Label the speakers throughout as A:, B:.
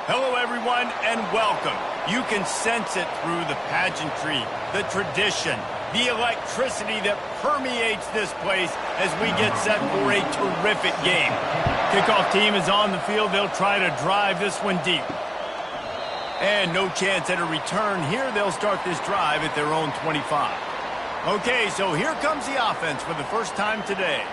A: Hello, everyone, and welcome. You can sense it through the pageantry, the tradition, the electricity that permeates this place as we get set for a terrific game. Kickoff team is on the field. They'll try to drive this one deep. And no chance at a return here. They'll start this drive at their own 25. Okay, so here comes the offense for the first time today.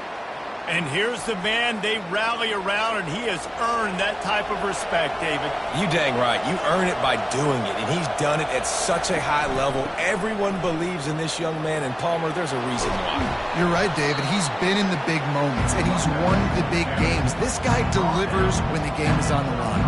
A: And here's the man they rally around, and he has earned that type of respect, David.
B: You dang right. You earn it by doing it, and he's done it at such a high level. Everyone believes in this young man, and Palmer, there's a reason why.
C: You're right, David. He's been in the big moments, and he's won the big games. This guy delivers when the game is on the line.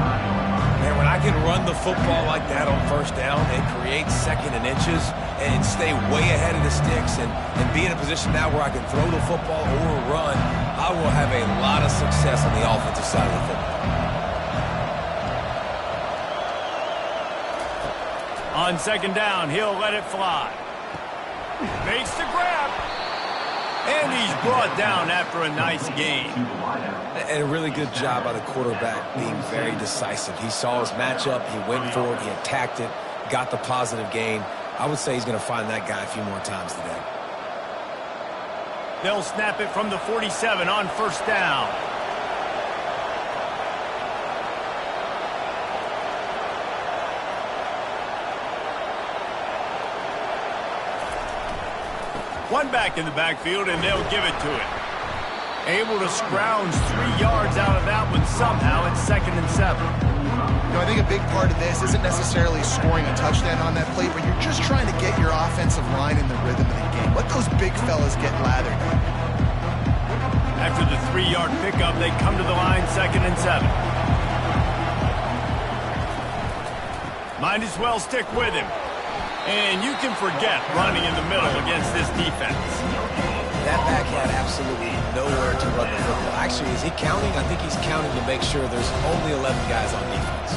B: Man, when I can run the football like that on first down and create second and inches and stay way ahead of the sticks and be in a position now where I can throw the football or run, I will have a lot of success on the offensive side of the football.
A: On second down, he'll let it fly. Makes the grab. And he's brought down after a nice gain.
B: And a really good job by the quarterback being very decisive. He saw his matchup, he went for it, he attacked it, got the positive gain. I would say he's going to find that guy a few more times today.
A: They'll snap it from the 47 on first down. One back in the backfield, and they'll give it to it. Able to scrounge 3 yards out of that one somehow. It's 2nd and 7.
C: I think a big part of this isn't necessarily scoring a touchdown on that play, but you're just trying to get your offensive line in the rhythm of the game. Let those big fellas get lathered.
A: After the 3-yard pickup, they come to the line, 2nd and 7. Might as well stick with him. And you can forget running in the middle against this defense.
B: That back had absolutely nowhere to run the football. Actually, is he counting? I think he's counting to make sure there's only 11 guys on defense.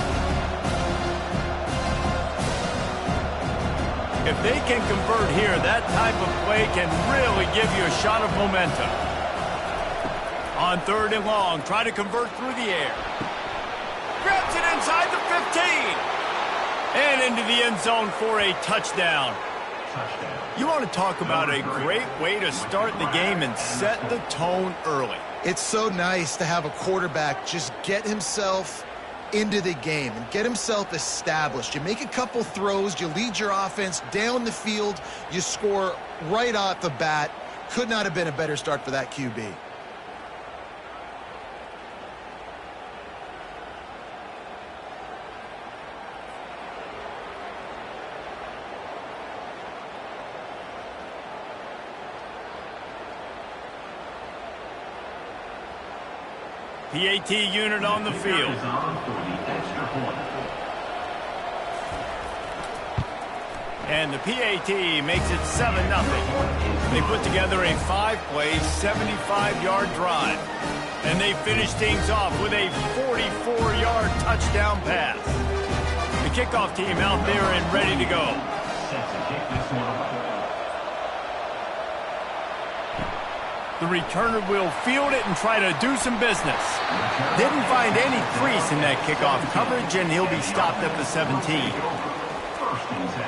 A: If they can convert here, that type of play can really give you a shot of momentum. On 3rd and long, try to convert through the air. Grabs it inside the 15. And into the end zone for a touchdown. You want to talk about a great way to start the game and set the tone early.
C: It's so nice to have a quarterback just get himself into the game and get himself established. You make a couple throws, you lead your offense down the field, you score right off the bat. Could not have been a better start for that QB.
A: PAT unit on the field. And the PAT makes it 7-0. They put together a 5-play, 75-yard drive. And they finish things off with a 44-yard touchdown pass. The kickoff team out there and ready to go. The returner will field it and try to do some business. Didn't find any crease in that kickoff coverage, and he'll be stopped at the 17.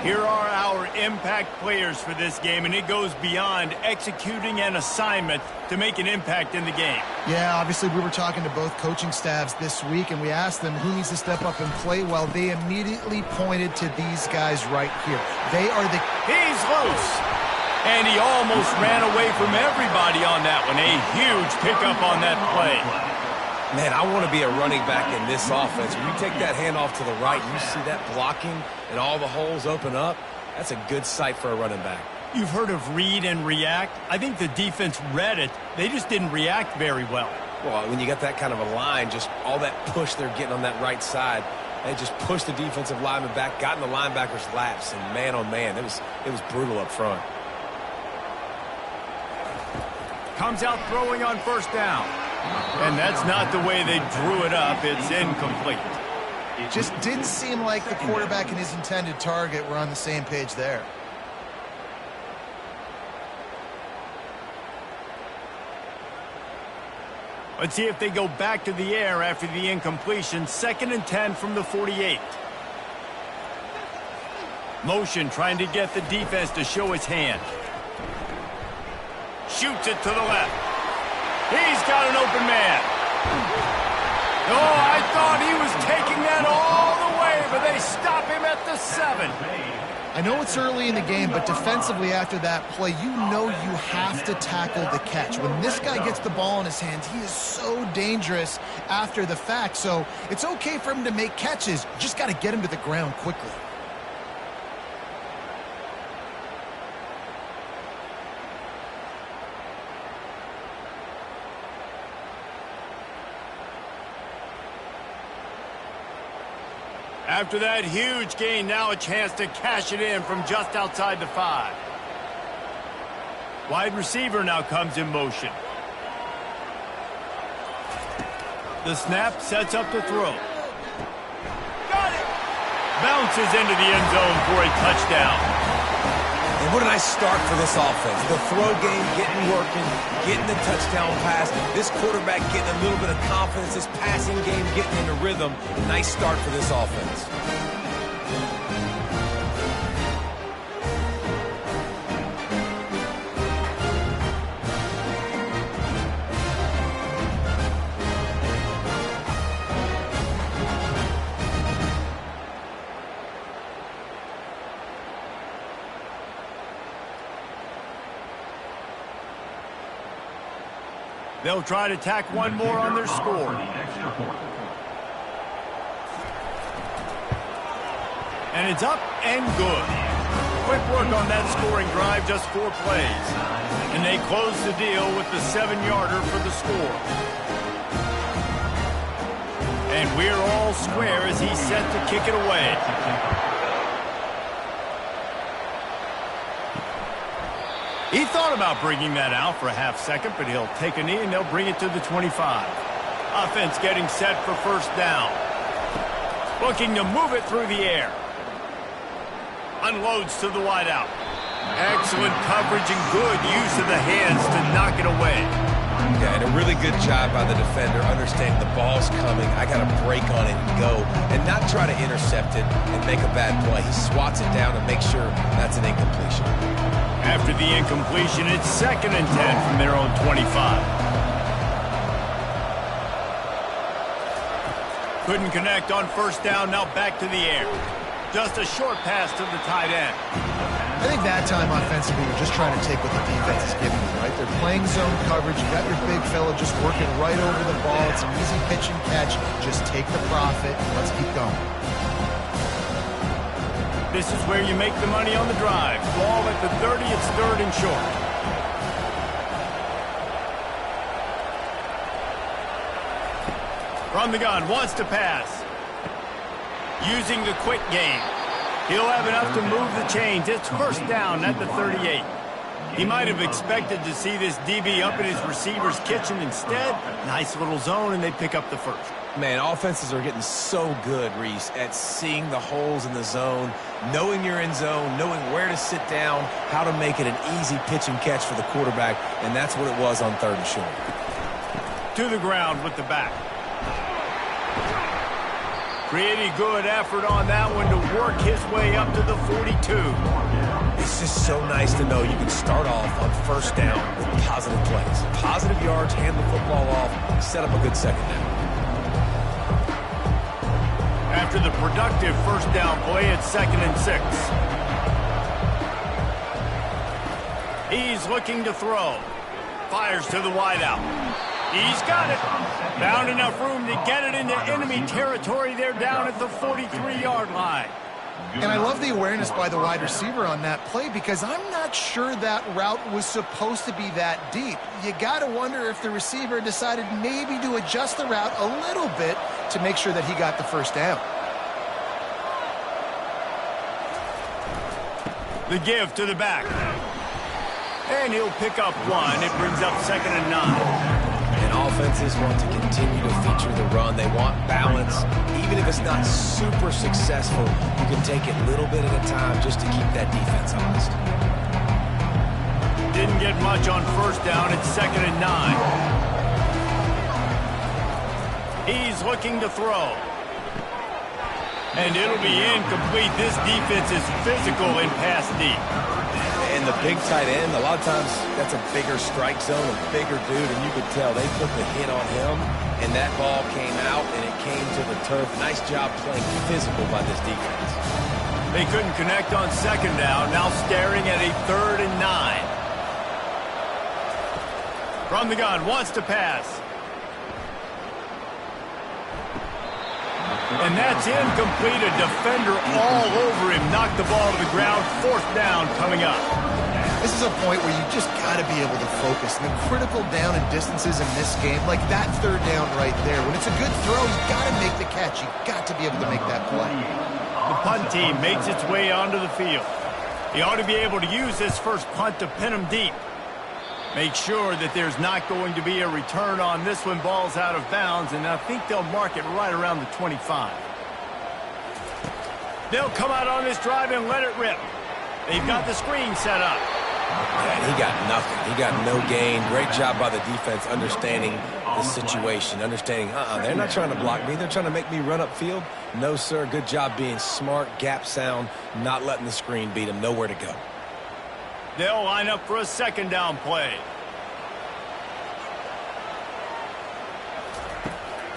A: Here are our impact players for this game, and it goes beyond executing an assignment to make an impact in the game.
C: Yeah, obviously we were talking to both coaching staffs this week, and we asked them who needs to step up and play well. They immediately pointed to these guys right here. They are the...
A: He's loose. And he almost ran away from everybody on that one. A huge pickup on that play.
B: Man, I want to be a running back in this offense. When you take that handoff to the right, you see that blocking and all the holes open up. That's a good sight for a running back.
A: You've heard of read and react. I think the defense read it. They just didn't react very well.
B: Well, when you got that kind of a line, just all that push they're getting on that right side, they just pushed the defensive lineman back, got in the linebacker's laps, and man, oh man, it was brutal up front.
A: Comes out throwing on first down. And that's not the way they drew it up. It's incomplete.
C: It just didn't seem like the quarterback and his intended target were on the same page there.
A: Let's see if they go back to the air after the incompletion. 2nd and 10 from the 48. Motion trying to get the defense to show his hand. Shoots it to the left. He's got an open man. Oh, I thought he was taking that all the way, but they stop him at the 7.
C: I know it's early in the game, but defensively after that play, you know you have to tackle the catch. When this guy gets the ball in his hands, he is so dangerous after the fact. So it's okay for him to make catches. You just got to get him to the ground quickly.
A: After that huge gain, now a chance to cash it in from just outside the 5. Wide receiver now comes in motion. The snap sets up the throw. Got it! Bounces into the end zone for a touchdown.
B: And what a nice start for this offense. The throw game getting working, getting the touchdown pass. This quarterback getting a little bit of confidence. This passing game getting into rhythm. Nice start for this offense.
A: They'll try to tack one more on their score. And it's up and good. Quick work on that scoring drive, just 4 plays. And they close the deal with the 7-yarder for the score. And we're all square as he's set to kick it away. He thought about bringing that out for a half second, but he'll take a knee and they'll bring it to the 25. Offense getting set for first down. Looking to move it through the air. Unloads to the wideout. Excellent coverage and good use of the hands to knock it away.
B: Yeah, and a really good job by the defender, understanding the ball's coming. I got to break on it and go, and not try to intercept it and make a bad play. He swats it down and makes sure that's an incompletion.
A: After the incompletion, it's 2nd and 10 from their own 25. Couldn't connect on first down, now back to the air. Just a short pass to the tight end.
C: I think that time offensively, we're just trying to take what the defense is giving you, right? They're playing zone coverage. You got your big fella just working right over the ball. It's an easy pitch and catch. Just take the profit. Let's keep going.
A: This is where you make the money on the drive. Ball at the 30, it's 3rd and short. From the gun, wants to pass. Using the quick game. He'll have enough to move the chains. It's first down at the 38. He might have expected to see this DB up in his receiver's kitchen. Instead, nice little zone, and they pick up the first.
B: Man, offenses are getting so good, Reese, at seeing the holes in the zone, knowing you're in zone, knowing where to sit down, how to make it an easy pitch and catch for the quarterback, and that's what it was on 3rd and short.
A: To the ground with the back. Pretty good effort on that one to work his way up to the 42.
B: It's just so nice to know you can start off on first down with positive plays. Positive yards, hand the football off, set up a good second down.
A: After the productive first down play, it's 2nd and 6. He's looking to throw. Fires to the wideout. He's got it. Found enough room to get it into enemy territory. They're down at the 43-yard line.
C: And I love the awareness by the wide receiver on that play because I'm not sure that route was supposed to be that deep. You got to wonder if the receiver decided maybe to adjust the route a little bit to make sure that he got the first down.
A: The give to the back. And he'll pick up 1. It brings up 2nd and 9.
B: And offenses want to continue to feature the run. They want balance. Even if it's not super successful, you can take it little bit at a time just to keep that defense honest.
A: Didn't get much on first down. It's 2nd and 9. He's looking to throw. And it'll be incomplete. This defense is physical in pass deep.
B: And the big tight end, a lot of times that's a bigger strike zone, a bigger dude, and you could tell they put the hit on him, and that ball came out, and it came to the turf. Nice job playing physical by this defense.
A: They couldn't connect on second down, now staring at a 3rd and 9. From the gun, wants to pass. And that's incomplete. A defender all over him. Knocked the ball to the ground. 4th down coming up.
C: This is a point where you just got to be able to focus. And the critical down and distances in this game, like that 3rd down right there. When it's a good throw, you got to make the catch. You got to be able to make that play.
A: The punt team makes its way onto the field. He ought to be able to use this first punt to pin him deep. Make sure that there's not going to be a return on this one. Ball's out of bounds, and I think they'll mark it right around the 25. They'll come out on this drive and let it rip. They've got the screen set up.
B: Yeah, he got nothing. He got no gain. Great job by the defense understanding the situation, understanding, they're not trying to block me. They're trying to make me run upfield. No, sir. Good job being smart, gap sound, not letting the screen beat him. Nowhere to go.
A: They'll line up for a 2nd down play.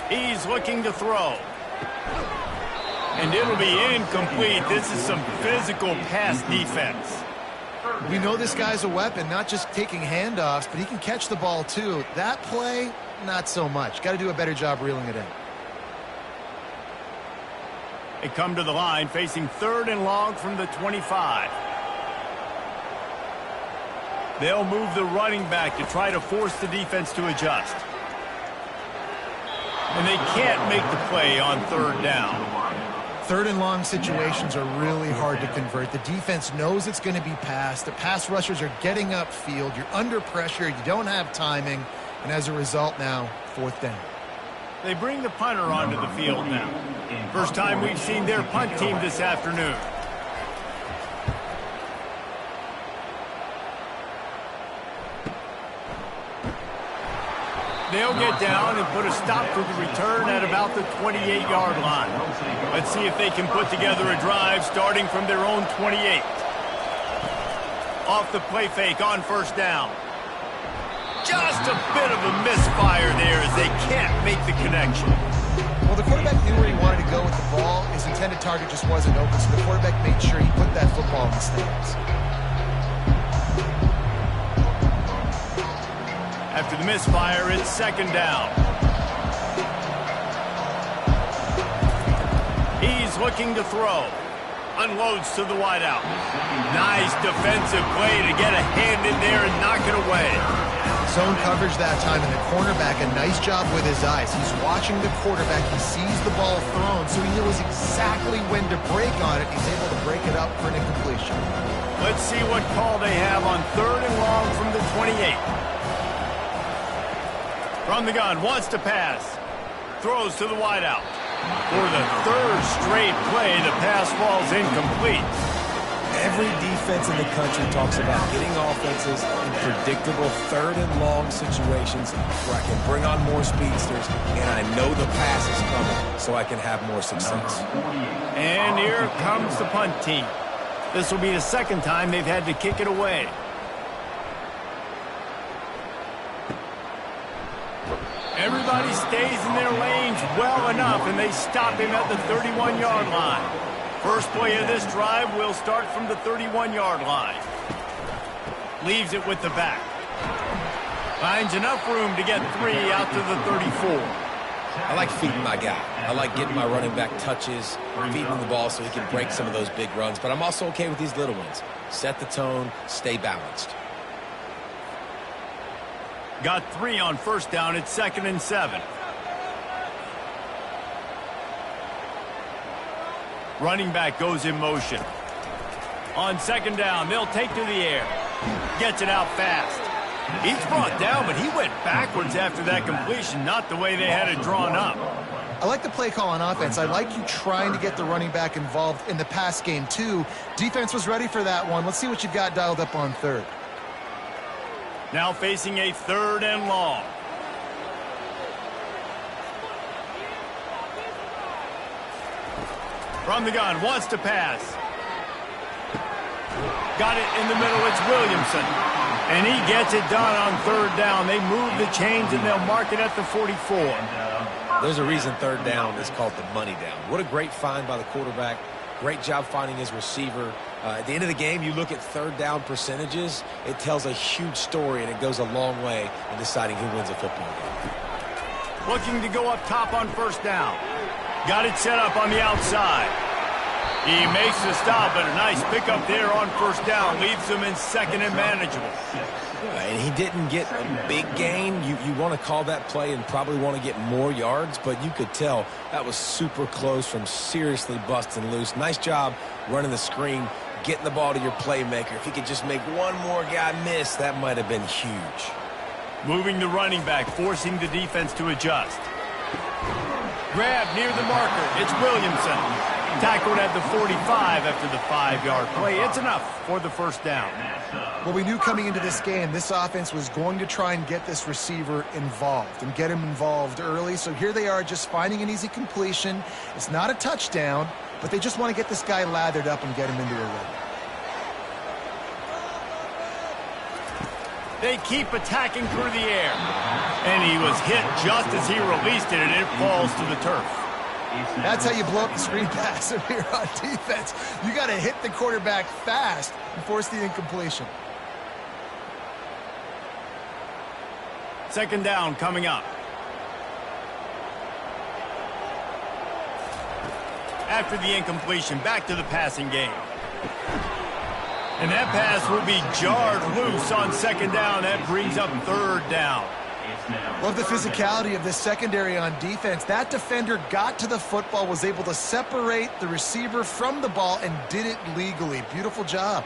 A: He's looking to throw. And it'll be incomplete. This is some physical pass defense.
C: We know this guy's a weapon, not just taking handoffs, but he can catch the ball too. That play, not so much. Got to do a better job reeling it in.
A: They come to the line facing 3rd and long from the 25. They'll move the running back to try to force the defense to adjust. And they can't make the play on 3rd down.
C: 3rd and long situations are really hard to convert. The defense knows it's going to be passed. The pass rushers are getting upfield. You're under pressure. You don't have timing. And as a result now, 4th down.
A: They bring the punter onto the field now. First time we've seen their punt team this afternoon. They'll get down and put a stop to the return at about the 28-yard line. Let's see if they can put together a drive starting from their own 28. Off the play fake on 1st down. Just a bit of a misfire there as they can't make the connection.
C: Well, the quarterback knew where he wanted to go with the ball. His intended target just wasn't open, so the quarterback made sure he put that football in the stands.
A: After the misfire, it's 2nd down. He's looking to throw. Unloads to the wideout. Nice defensive play to get a hand in there and knock it away.
C: Zone coverage that time, and the cornerback, a nice job with his eyes. He's watching the quarterback. He sees the ball thrown, so he knows exactly when to break on it. He's able to break it up for an incompletion.
A: Let's see what call they have on 3rd and long from the 28. From the gun, wants to pass. Throws to the wideout. For the 3rd straight play, the pass falls incomplete.
B: Every defense in the country talks about getting offenses in predictable 3rd and long situations where I can bring on more speedsters and I know the pass is coming so I can have more success.
A: And here comes the punt team. This will be the 2nd time they've had to kick it away. Everybody stays in their lanes well enough, and they stop him at the 31-yard line. First play of this drive will start from the 31-yard line. Leaves it with the back. Finds enough room to get 3 out to the 34.
B: I like feeding my guy. I like getting my running back touches, feeding him the ball so he can break some of those big runs. But I'm also okay with these little ones. Set the tone, stay balanced.
A: Got 3 on 1st down. It's 2nd and 7. Running back goes in motion. On 2nd down, they'll take to the air. Gets it out fast. He's brought down, but he went backwards after that completion, not the way they had it drawn up.
C: I like the play call on offense. I like you trying to get the running back involved in the pass game, too. Defense was ready for that one. Let's see what you've got dialed up on 3rd.
A: Now facing a 3rd and long. From the gun, wants to pass. Got it in the middle, it's Williamson. And he gets it done on third down. They move the chains and they'll mark it at the 44.
B: There's a reason third down is called the money down. What a great find by the quarterback. Great job finding his receiver. At the end of the game, you look at third down percentages. It tells a huge story, and it goes a long way in deciding who wins a football game.
A: Looking to go up top on first down. Got it set up on the outside. He makes the stop, but a nice pickup there on first down. Leaves him in second and manageable.
B: And he didn't get a big gain. You want to call that play and probably want to get more yards, but you could tell that was super close from seriously busting loose. Nice job running the screen, getting the ball to your playmaker. If he could just make one more guy miss, that might have been huge.
A: Moving the running back, forcing the defense to adjust. Grab near the marker. It's Williamson. Tackled at the 45 after the 5-yard play. It's enough for the first down.
C: Well, we knew coming into this game, this offense was going to try and get this receiver involved and get him involved early. So here they are just finding an easy completion. It's not a touchdown, but they just want to get this guy lathered up and get him into a rhythm.
A: They keep attacking through the air. And he was hit just as he released it, and it falls to the turf.
C: That's how you blow up the screen pass here on defense. You got to hit the quarterback fast and force the incompletion.
A: Second down coming up. After the incompletion, back to the passing game. And that pass will be jarred loose on second down. That brings up third down.
C: Love the physicality of this secondary on defense. That defender got to the football, was able to separate the receiver from the ball, and did it legally. Beautiful job.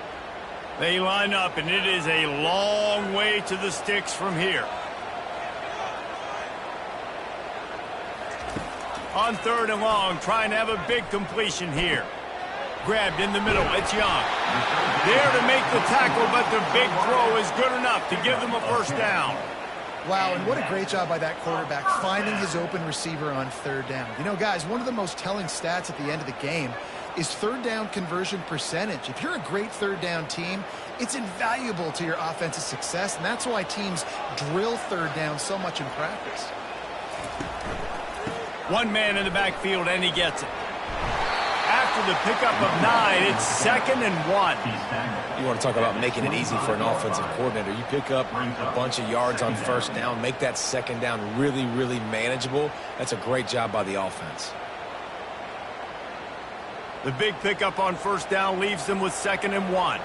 A: They line up, and it is a long way to the sticks from here. On third and long, trying to have a big completion here. Grabbed in the middle, it's Young. There to make the tackle, but the big throw is good enough to give them a first down.
C: Wow, and what a great job by that quarterback, finding his open receiver on third down. You know, guys, one of the most telling stats at the end of the game is third down conversion percentage. If you're a great third down team, it's invaluable to your offensive success, and that's why teams drill third down so much in practice.
A: One man in the backfield, and he gets it. After the pickup of 9, it's 2nd and 1.
B: You want to talk about making it easy for an offensive coordinator. You pick up a bunch of yards on first down, make that second down really, really manageable. That's a great job by the offense.
A: The big pickup on first down leaves them with 2nd and 1.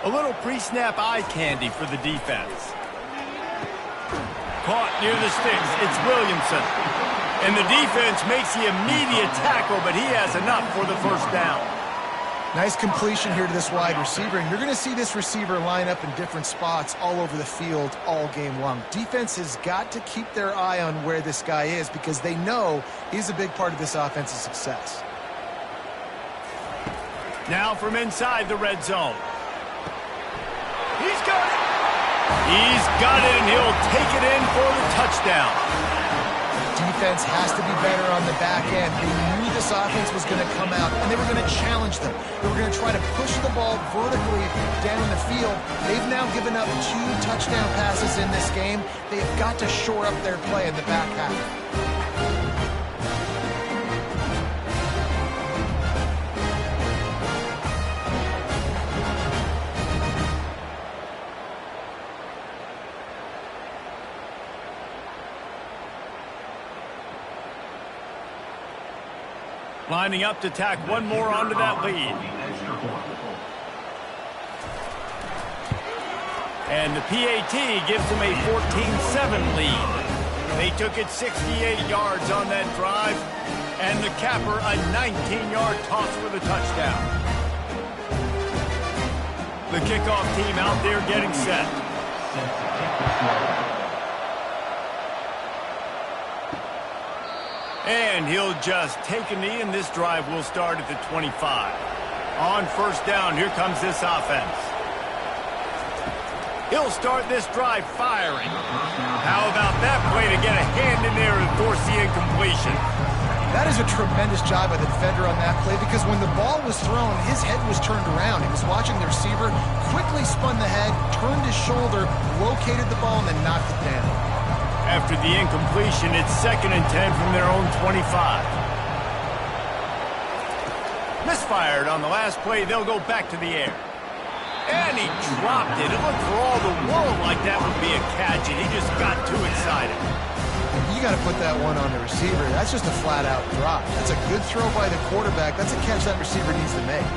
A: A little pre-snap eye candy for the defense. Caught near the sticks. It's Williamson. And the defense makes the immediate tackle, but he has enough for the first down.
C: Nice completion here to this wide receiver, and you're going to see this receiver line up in different spots all over the field all game long. Defense has got to keep their eye on where this guy is because they know he's a big part of this offensive success.
A: Now from inside the red zone. He's got it. He's got it, and he'll take it in for the touchdown.
C: Defense has to be better on the back end. They knew this offense was going to come out, and they were going to challenge them. They were going to try to push the ball vertically down the field. They've now given up 2 touchdown passes in this game. They have got to shore up their play in the back half.
A: Lining up to tack one more onto that lead. And the PAT gives them a 14-7 lead. They took it 68 yards on that drive, and the capper a 19-yard toss for the touchdown. The kickoff team out there getting set. And he'll just take a knee, and this drive will start at the 25. On first down, here comes this offense. He'll start this drive firing. How about that play to get a hand in there and force the incompletion?
C: That is a tremendous job by the defender on that play because when the ball was thrown, his head was turned around. He was watching the receiver, quickly spun the head, turned his shoulder, located the ball, and then knocked it down.
A: After the incompletion, it's 2nd and 10 from their own 25. Misfired on the last play. They'll go back to the air. And he dropped it. It looked for all the world like that would be a catch, and he just got too excited.
C: You got to put that one on the receiver. That's just a flat-out drop. That's a good throw by the quarterback. That's a catch that receiver needs to make.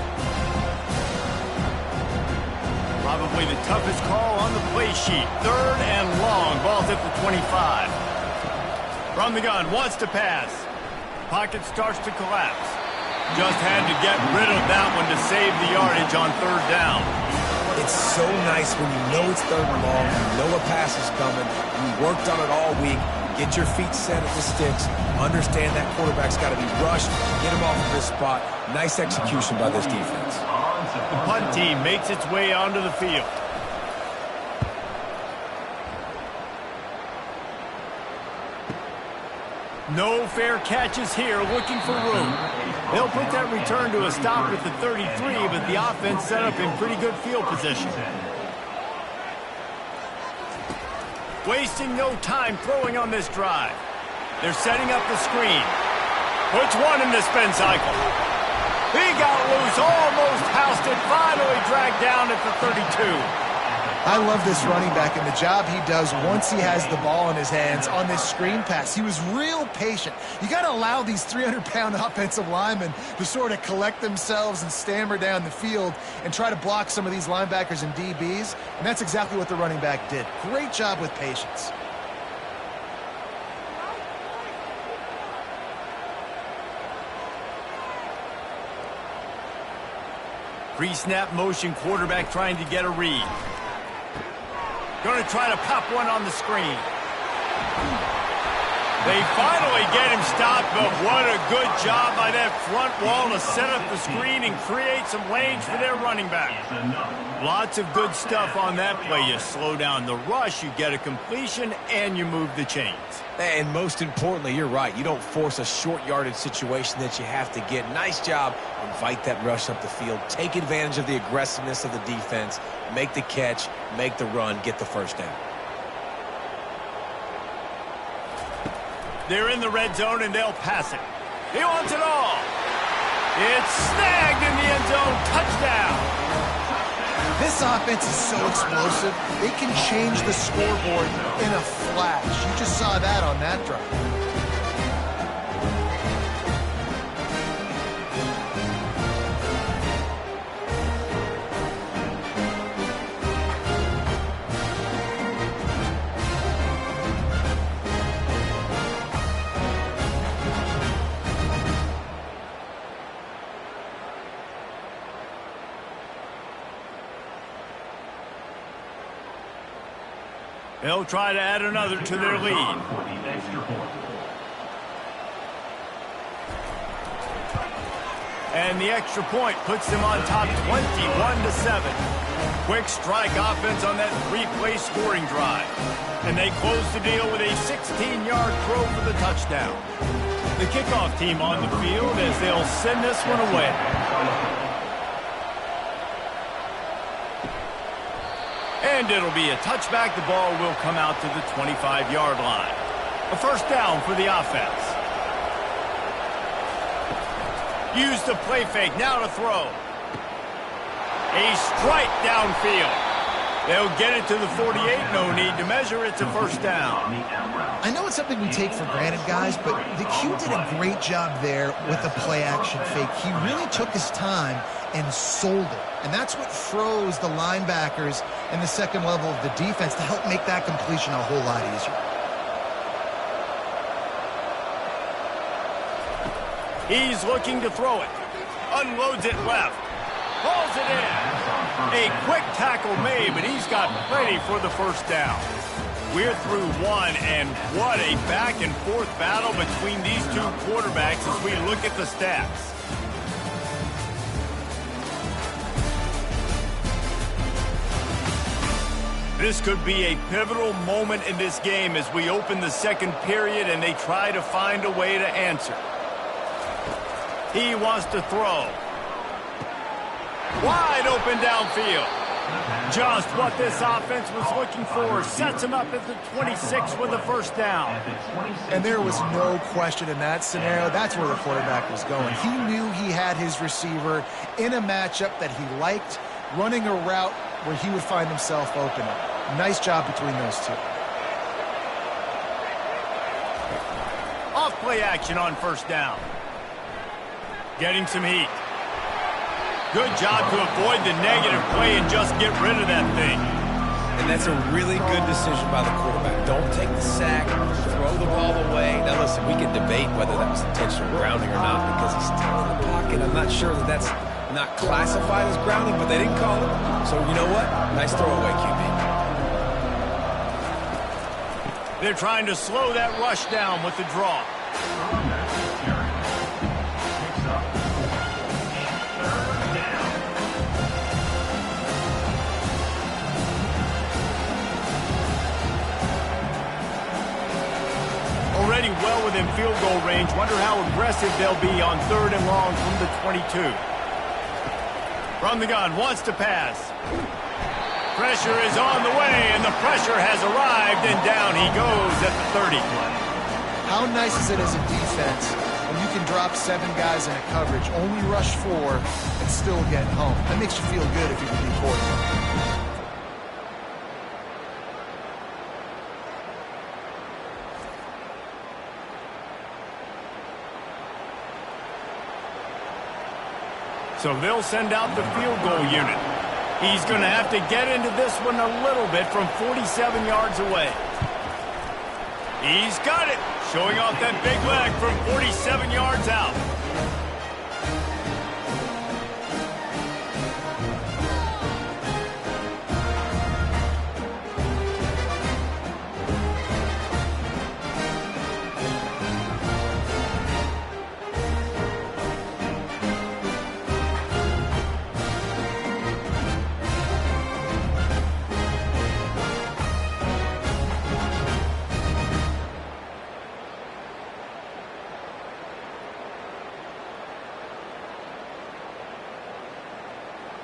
A: Probably the toughest call on the play sheet. 3rd and long. Ball's at the 25. From the gun, wants to pass. Pocket starts to collapse. Just had to get rid of that one to save the yardage on 3rd down.
B: It's so nice when you know it's 3rd and long, you know a pass is coming, you worked on it all week, get your feet set at the sticks, understand that quarterback's got to be rushed, get him off of this spot. Nice execution by this defense.
A: The punt team makes its way onto the field. No fair catches here, looking for room. They'll put that return to a stop at the 33, but the offense set up in pretty good field position. Wasting no time throwing on this drive. They're setting up the screen. Puts one in the spin cycle. He got loose, almost housed it, finally dragged down at the 32.
C: I love this running back and the job he does once he has the ball in his hands on this screen pass. He was real patient. You got to allow these 300-pound offensive linemen to sort of collect themselves and stammer down the field and try to block some of these linebackers and DBs, and that's exactly what the running back did. Great job with patience.
A: Pre-snap motion, quarterback trying to get a read. Going to try to pop one on the screen. They finally get him stopped, but what a good job by that front wall to set up the screen and create some lanes for their running back. Lots of good stuff on that play. You slow down the rush, you get a completion, and you move the chains.
B: And most importantly, you're right. You don't force a short yardage situation that you have to get. Nice job. Invite that rush up the field. Take advantage of the aggressiveness of the defense. Make the catch, make the run, get the first down.
A: They're in the red zone, and they'll pass it. He wants it all. It's snagged in the end zone. Touchdown.
C: This offense is so explosive, they can change the scoreboard in a flash. You just saw that on that drive.
A: They'll try to add another to their lead. And the extra point puts them on top 21-7. Quick strike offense on that 3-play scoring drive. And they close the deal with a 16-yard throw for the touchdown. The kickoff team on the field as they'll send this one away. And it'll be a touchback. The ball will come out to the 25-yard line. A first down for the offense. Use the play fake. Now to throw. A strike downfield. They'll get it to the 48. No need to measure. It's a first down.
C: I know it's something we take for granted, guys, but the Q did a great job there with the play-action fake. He really took his time and sold it. And that's what froze the linebackers in the second level of the defense to help make that completion a whole lot easier.
A: He's looking to throw it. Unloads it left. Pulls it in. A quick tackle made, but he's got plenty for the first down. We're through one, and what a back-and-forth battle between these two quarterbacks as we look at the stats. This could be a pivotal moment in this game as we open the second period and they try to find a way to answer. He wants to throw. Wide open downfield. Just what this offense was looking for. Sets him up at the 26 with a first down.
C: And there was no question in that scenario. That's where the quarterback was going. He knew he had his receiver in a matchup that he liked, running a route where he would find himself open. Nice job between those two.
A: Off play action on first down. Getting some heat. Good job to avoid the negative play and just get rid of that thing.
B: And that's a really good decision by the quarterback. Don't take the sack, throw the ball away. Now listen, we can debate whether that was intentional grounding or not because he's still in the pocket. I'm not sure that that's not classified as grounding, but they didn't call it. So you know what? Nice throwaway, QB.
A: They're trying to slow that rush down with the draw. Already well within field goal range. Wonder how aggressive they'll be on 3rd and long from the 22. From the gun, wants to pass. Pressure is on the way, and the pressure has arrived, and down he goes at the 30.
C: How nice is it as a defense when you can drop 7 guys in a coverage, only rush 4, and still get home? That makes you feel good if you're the quarterback.
A: So they'll send out the field goal unit. He's going to have to get into this one a little bit from 47 yards away. He's got it. Showing off that big leg from 47 yards out.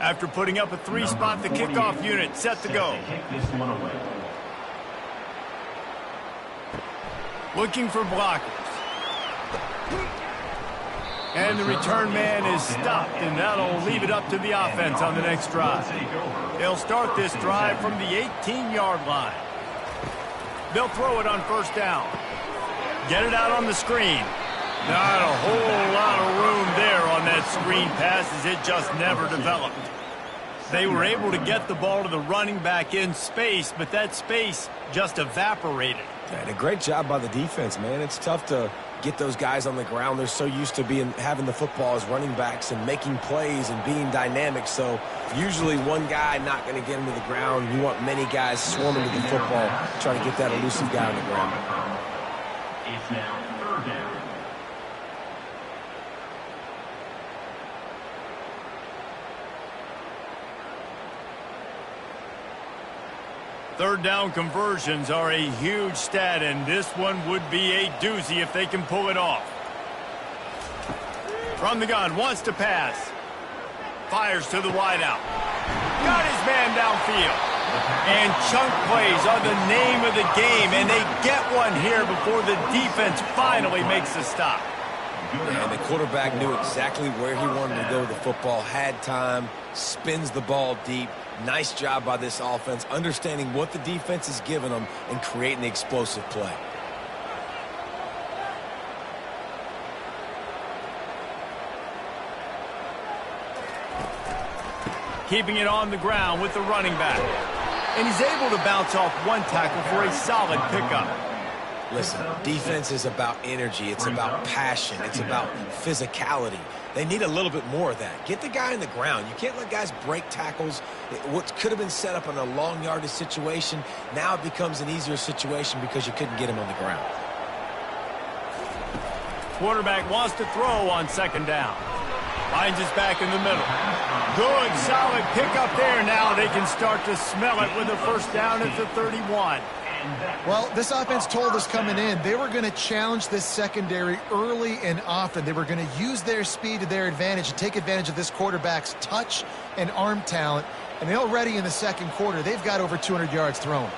A: After putting up a 3-spot, the kickoff unit set to go. Looking for blockers. And the return man is stopped, and that'll leave it up to the offense on the next drive. They'll start this drive from the 18-yard line. They'll throw it on first down. Get it out on the screen. Not a whole lot of room there on that screen pass as it just never developed. They were able to get the ball to the running back in space, but that space just evaporated.
B: And a great job by the defense, man. It's tough to get those guys on the ground. They're so used to having the football as running backs and making plays and being dynamic. So usually one guy not going to get him to the ground. You want many guys swarming to the football, trying to get that elusive guy on the ground.
D: It's now 3rd down.
A: Third down conversions are a huge stat, and this one would be a doozy if they can pull it off. From the gun, wants to pass. Fires to the wideout. Got his man downfield. And chunk plays are the name of the game, and they get one here before the defense finally makes a stop.
B: And the quarterback knew exactly where he wanted to go with the football, had time, spins the ball deep. Nice job by this offense, understanding what the defense is giving them and creating the explosive play.
A: Keeping it on the ground with the running back. And he's able to bounce off one tackle for a solid pickup.
B: Listen, defense is about energy. It's about passion. It's about physicality. They need a little bit more of that. Get the guy in the ground. You can't let guys break tackles. What could have been set up in a long yardage situation, now it becomes an easier situation because you couldn't get him on the ground.
A: Quarterback wants to throw on 2nd down. Finds his back in the middle. Good, solid pickup there. Now they can start to smell it with a first down at the 31.
C: Well, this offense told us coming in they were going to challenge this secondary early and often. They were going to use their speed to their advantage and take advantage of this quarterback's touch and arm talent. And already in the second quarter, they've got over 200 yards thrown.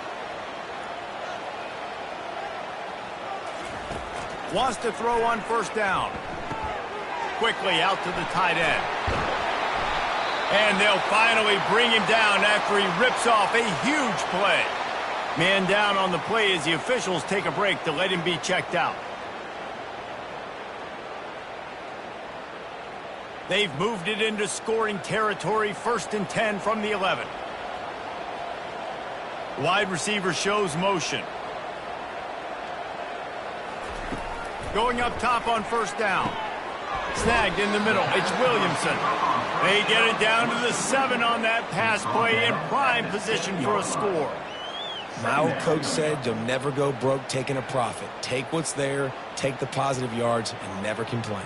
A: Wants to throw on first down. Quickly out to the tight end. And they'll finally bring him down after he rips off a huge play. Man down on the play as the officials take a break to let him be checked out. They've moved it into scoring territory, 1st and 10 from the 11. Wide receiver shows motion. Going up top on first down. Snagged in the middle. It's Williamson. They get it down to the 7 on that pass play in prime position for a score.
B: My old coach said you'll never go broke taking a profit. Take what's there, take the positive yards, and never complain.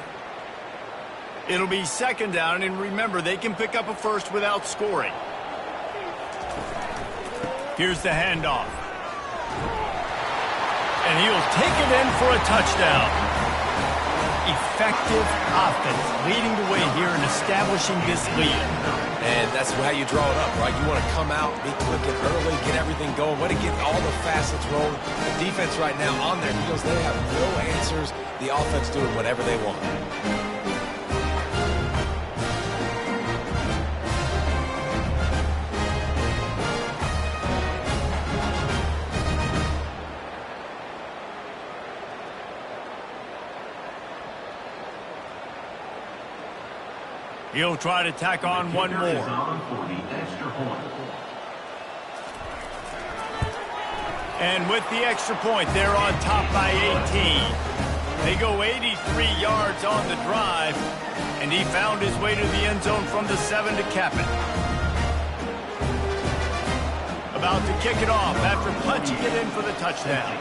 A: It'll be 2nd down, and remember, they can pick up a first without scoring. Here's the handoff. And he'll take it in for a touchdown. Effective offense leading the way here in establishing this lead.
B: And that's how you draw it up, right? You want to come out, be quick and early, get everything going, want to get all the facets rolling. The defense right now on their heels, they have no answers. The offense doing whatever they want.
A: He'll try to tack on one more. And with the extra point, they're on top by 18. They go 83 yards on the drive, and he found his way to the end zone from the 7 to cap it. About to kick it off after punching it in for the touchdown.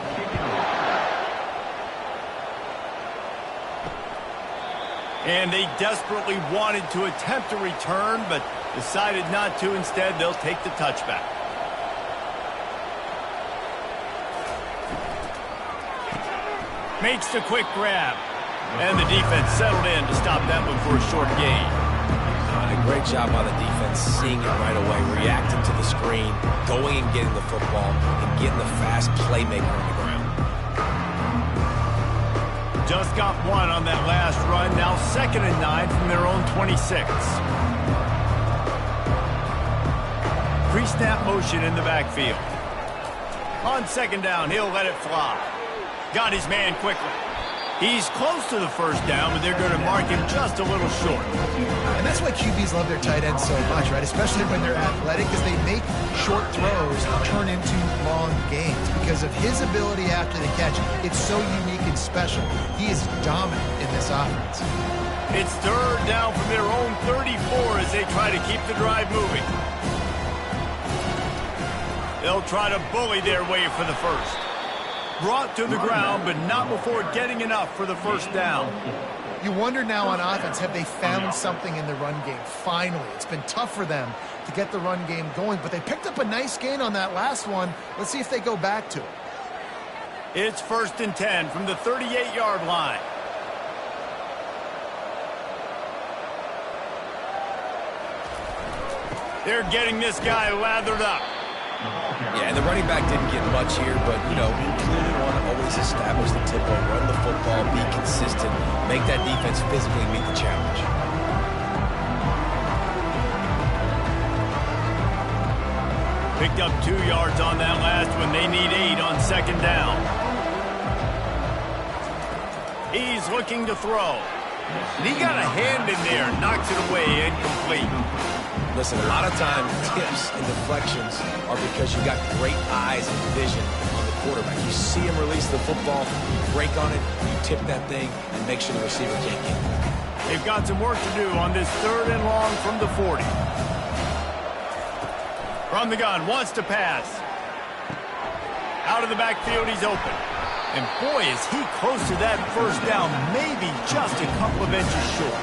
A: And they desperately wanted to attempt a return, but decided not to. Instead, they'll take the touchback. Makes the quick grab. And the defense settled in to stop that one for a short gain.
B: A great job by the defense, seeing it right away, reacting to the screen, going and getting the football, and getting the fast playmaker on the ground.
A: Just got one on that last run. Now 2nd and 9 from their own 26. Pre-snap motion in the backfield. On 2nd down, he'll let it fly. Got his man quickly. He's close to the first down, but they're going to mark him just a little short.
C: And that's why QBs love their tight ends so much, right? Especially when they're athletic, because they make short throws turn into long gains. Because of his ability after the catch, it's so unique and special. He is dominant in this offense.
A: It's 3rd down from their own 34 as they try to keep the drive moving. They'll try to bully their way for the first. Brought to the ground, but not before getting enough for the first down.
C: You wonder now on offense, have they found something in the run game? Finally, it's been tough for them to get the run game going, but they picked up a nice gain on that last one. Let's see if they go back to it.
A: It's 1st and 10 from the 38-yard line. They're getting this guy lathered up.
B: Yeah, and the running back didn't get much here, but, you know, we clearly want to always establish the tempo, run the football, be consistent, make that defense physically meet the challenge.
A: Picked up 2 yards on that last one. They need 8 on 2nd down. He's looking to throw. And he got a hand in there, knocks it away, incomplete.
B: Listen, a lot of times tips and deflections are because you got great eyes and vision on the quarterback. You see him release the football, you break on it, you tip that thing, and make sure the receiver can't get it.
A: They've got some work to do on this 3rd and long from the 40. From the gun, wants to pass. Out of the backfield, he's open. And boy, is he close to that first down, maybe just a couple of inches short.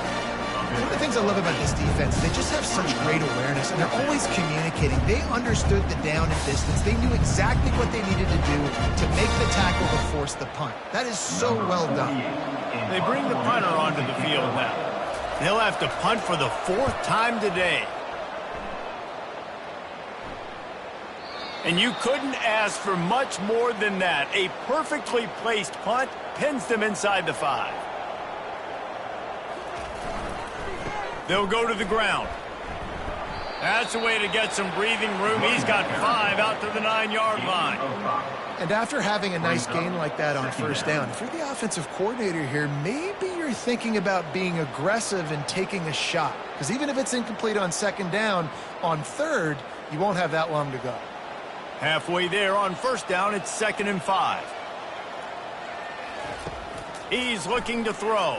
C: One of the things I love about this defense, they just have such great awareness, and they're always communicating. They understood the down and distance. They knew exactly what they needed to do to make the tackle to force the punt. That is so well done.
A: They bring the punter onto the field now. They'll have to punt for the 4th time today. And you couldn't ask for much more than that. A perfectly placed punt pins them inside the 5. They'll go to the ground. That's a way to get some breathing room. He's got 5 out to the 9-yard line.
C: And after having a nice gain like that on first down, if you're the offensive coordinator here, maybe you're thinking about being aggressive and taking a shot. Because even if it's incomplete on 2nd down, on 3rd, you won't have that long to go.
A: Halfway there on first down, it's 2nd and 5. He's looking to throw.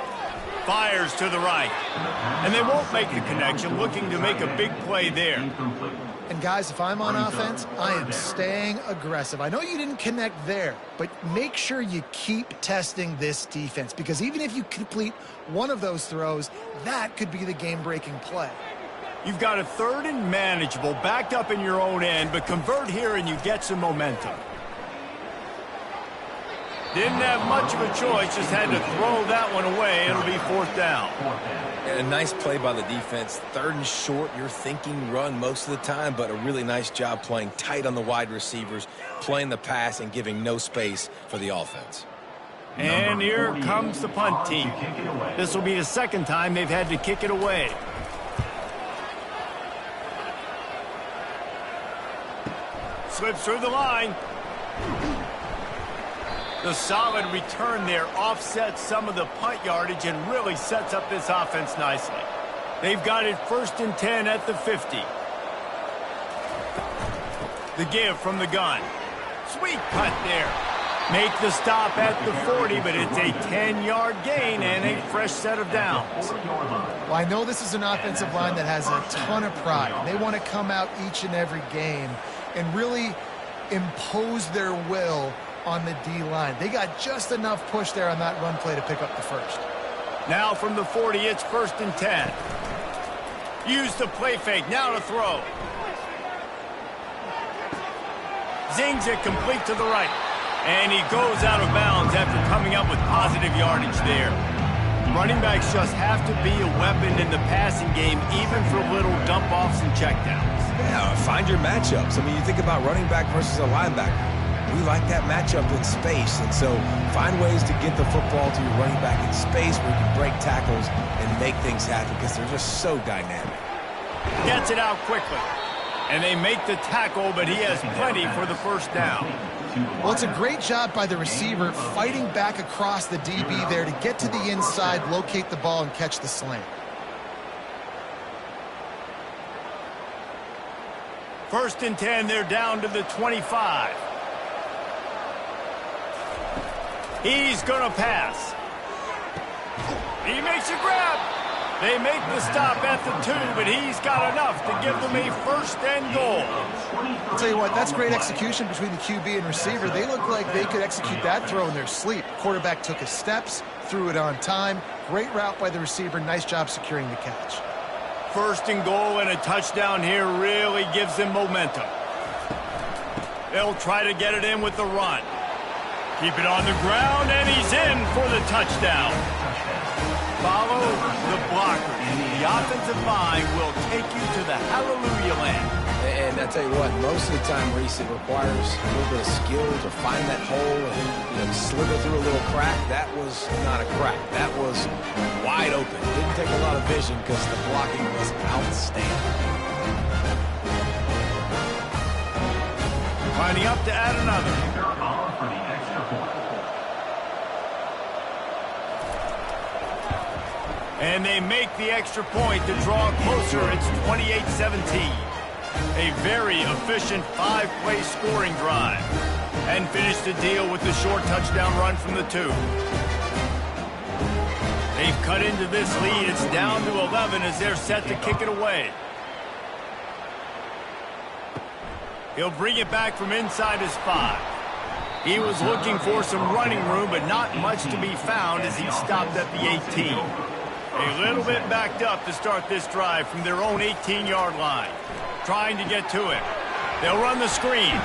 A: Fires to the right. And they won't make the connection, looking to make a big play there.
C: And guys, if I'm on offense, I am staying aggressive. I know you didn't connect there, but make sure you keep testing this defense, because even if you complete one of those throws, that could be the game-breaking play.
A: You've got a 3rd and manageable, backed up in your own end, but convert here and you get some momentum. Didn't have much of a choice, just had to throw that one away. It'll be 4th down.
B: And a nice play by the defense. 3rd and short, you're thinking run most of the time, but a really nice job playing tight on the wide receivers, playing the pass and giving no space for the offense.
A: And here comes the punt team. This will be the 2nd time they've had to kick it away. Slips through the line. The solid return there offsets some of the punt yardage and really sets up this offense nicely. They've got it 1st and 10 at the 50. The give from the gun. Sweet cut there. Make the stop at the 40, but it's a 10-yard gain and a fresh set of downs.
C: Well, I know this is an offensive line that has a ton of pride. They want to come out each and every game and really impose their will on the D-line. They got just enough push there on that run play to pick up the 1st.
A: Now from the 40, it's 1st and 10. Use the play fake, now to throw. Zings it complete to the right. And he goes out of bounds after coming up with positive yardage there. Running backs just have to be a weapon in the passing game, even for little dump-offs and checkdowns.
B: Yeah, find your matchups. I mean, you think about running back versus a linebacker. We like that matchup in space, and so find ways to get the football to your running back in space where you can break tackles and make things happen because they're just so dynamic.
A: Gets it out quickly. And they make the tackle, but he has plenty for the 1st down.
C: Well, it's a great job by the receiver fighting back across the DB there to get to the inside, locate the ball, and catch the slant.
A: 1st and 10, they're down to the 25. He's going to pass. He makes a grab. They make the stop at the 2, but he's got enough to give them a 1st and goal.
C: I'll tell you what, that's great execution between the QB and receiver. They look like they could execute that throw in their sleep. Quarterback took his steps, threw it on time. Great route by the receiver. Nice job securing the catch.
A: 1st and goal and a touchdown here really gives them momentum. They'll try to get it in with the run. Keep it on the ground, and he's in for the touchdown. Follow the blockers. The offensive line will take you to the hallelujah land.
B: And I tell you what, most of the time, Reese, it requires a little bit of skill to find that hole and slither through a little crack. That was not a crack. That was wide open. Didn't take a lot of vision because the blocking was outstanding.
A: Lining up to add another. And they make the extra point to draw closer. It's 28-17. A very efficient 5-play scoring drive. And finish the deal with the short touchdown run from the 2. They've cut into this lead. It's down to 11 as they're set to kick it away. He'll bring it back from inside his 5. He was looking for some running room, but not much to be found as he stopped at the 18. A little bit backed up to start this drive from their own 18-yard line. Trying to get to it. They'll run the screen.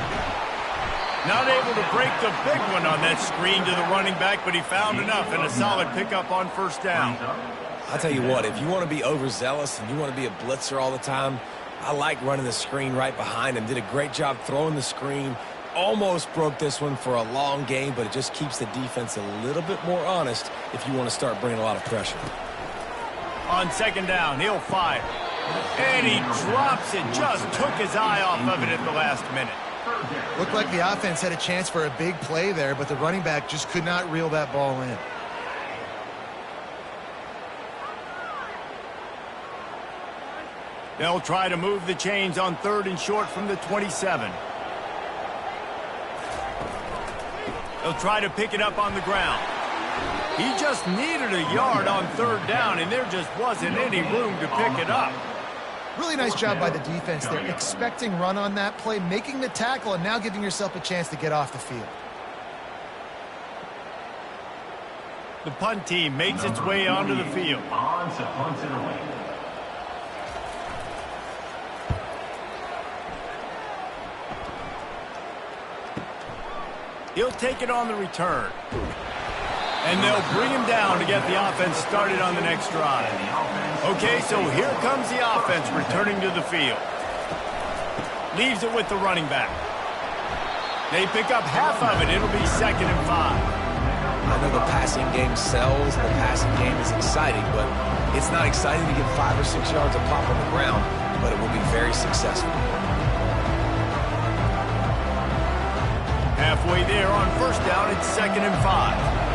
A: Not able to break the big one on that screen to the running back, but he found enough and a solid pickup on first down.
B: I'll tell you what, if you want to be overzealous and you want to be a blitzer all the time, I like running the screen right behind him. Did a great job throwing the screen. Almost broke this one for a long game, but it just keeps the defense a little bit more honest if you want to start bringing a lot of pressure.
A: On second down, he'll fire. And he drops it, just took his eye off of it at the last minute.
C: Looked like the offense had a chance for a big play there, but the running back just could not reel that ball in.
A: They'll try to move the chains on third and short from the 27. They'll try to pick it up on the ground. He just needed a yard on third down, and there just wasn't any room to pick it up.
C: Really nice job by the defense there, expecting run on that play, making the tackle, and now giving yourself a chance to get off the field.
A: The punt team makes its way onto the field.
D: On to punt it away.
A: He'll take it on the return. And they'll bring him down to get the offense started on the next drive. Okay, so here comes the offense returning to the field. Leaves it with the running back. They pick up half of it. It'll be 2nd and 5.
B: I know the passing game sells, the passing game is exciting, but it's not exciting to get 5 or 6 yards of pop on the ground, but it will be very successful.
A: Halfway there on first down, it's 2nd and 5.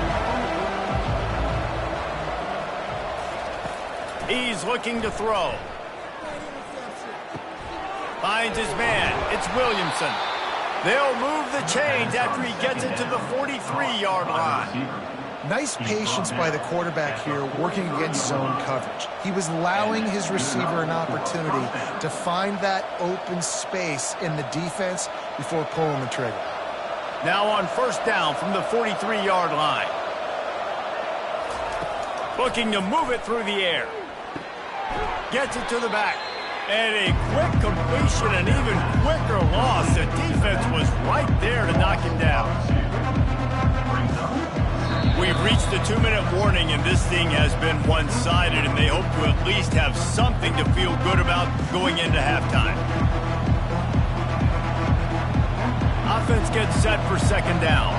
A: He's looking to throw. Finds his man. It's Williamson. They'll move the chains after he gets it to the 43-yard line.
C: Nice patience by the quarterback here working against zone coverage. He was allowing his receiver an opportunity to find that open space in the defense before pulling the trigger.
A: Now on first down from the 43-yard line. Looking to move it through the air. Gets it to the back. And a quick completion, an even quicker loss. The defense was right there to knock him down. We've reached the 2-minute warning, and this thing has been one-sided, and they hope to at least have something to feel good about going into halftime. Offense gets set for second down.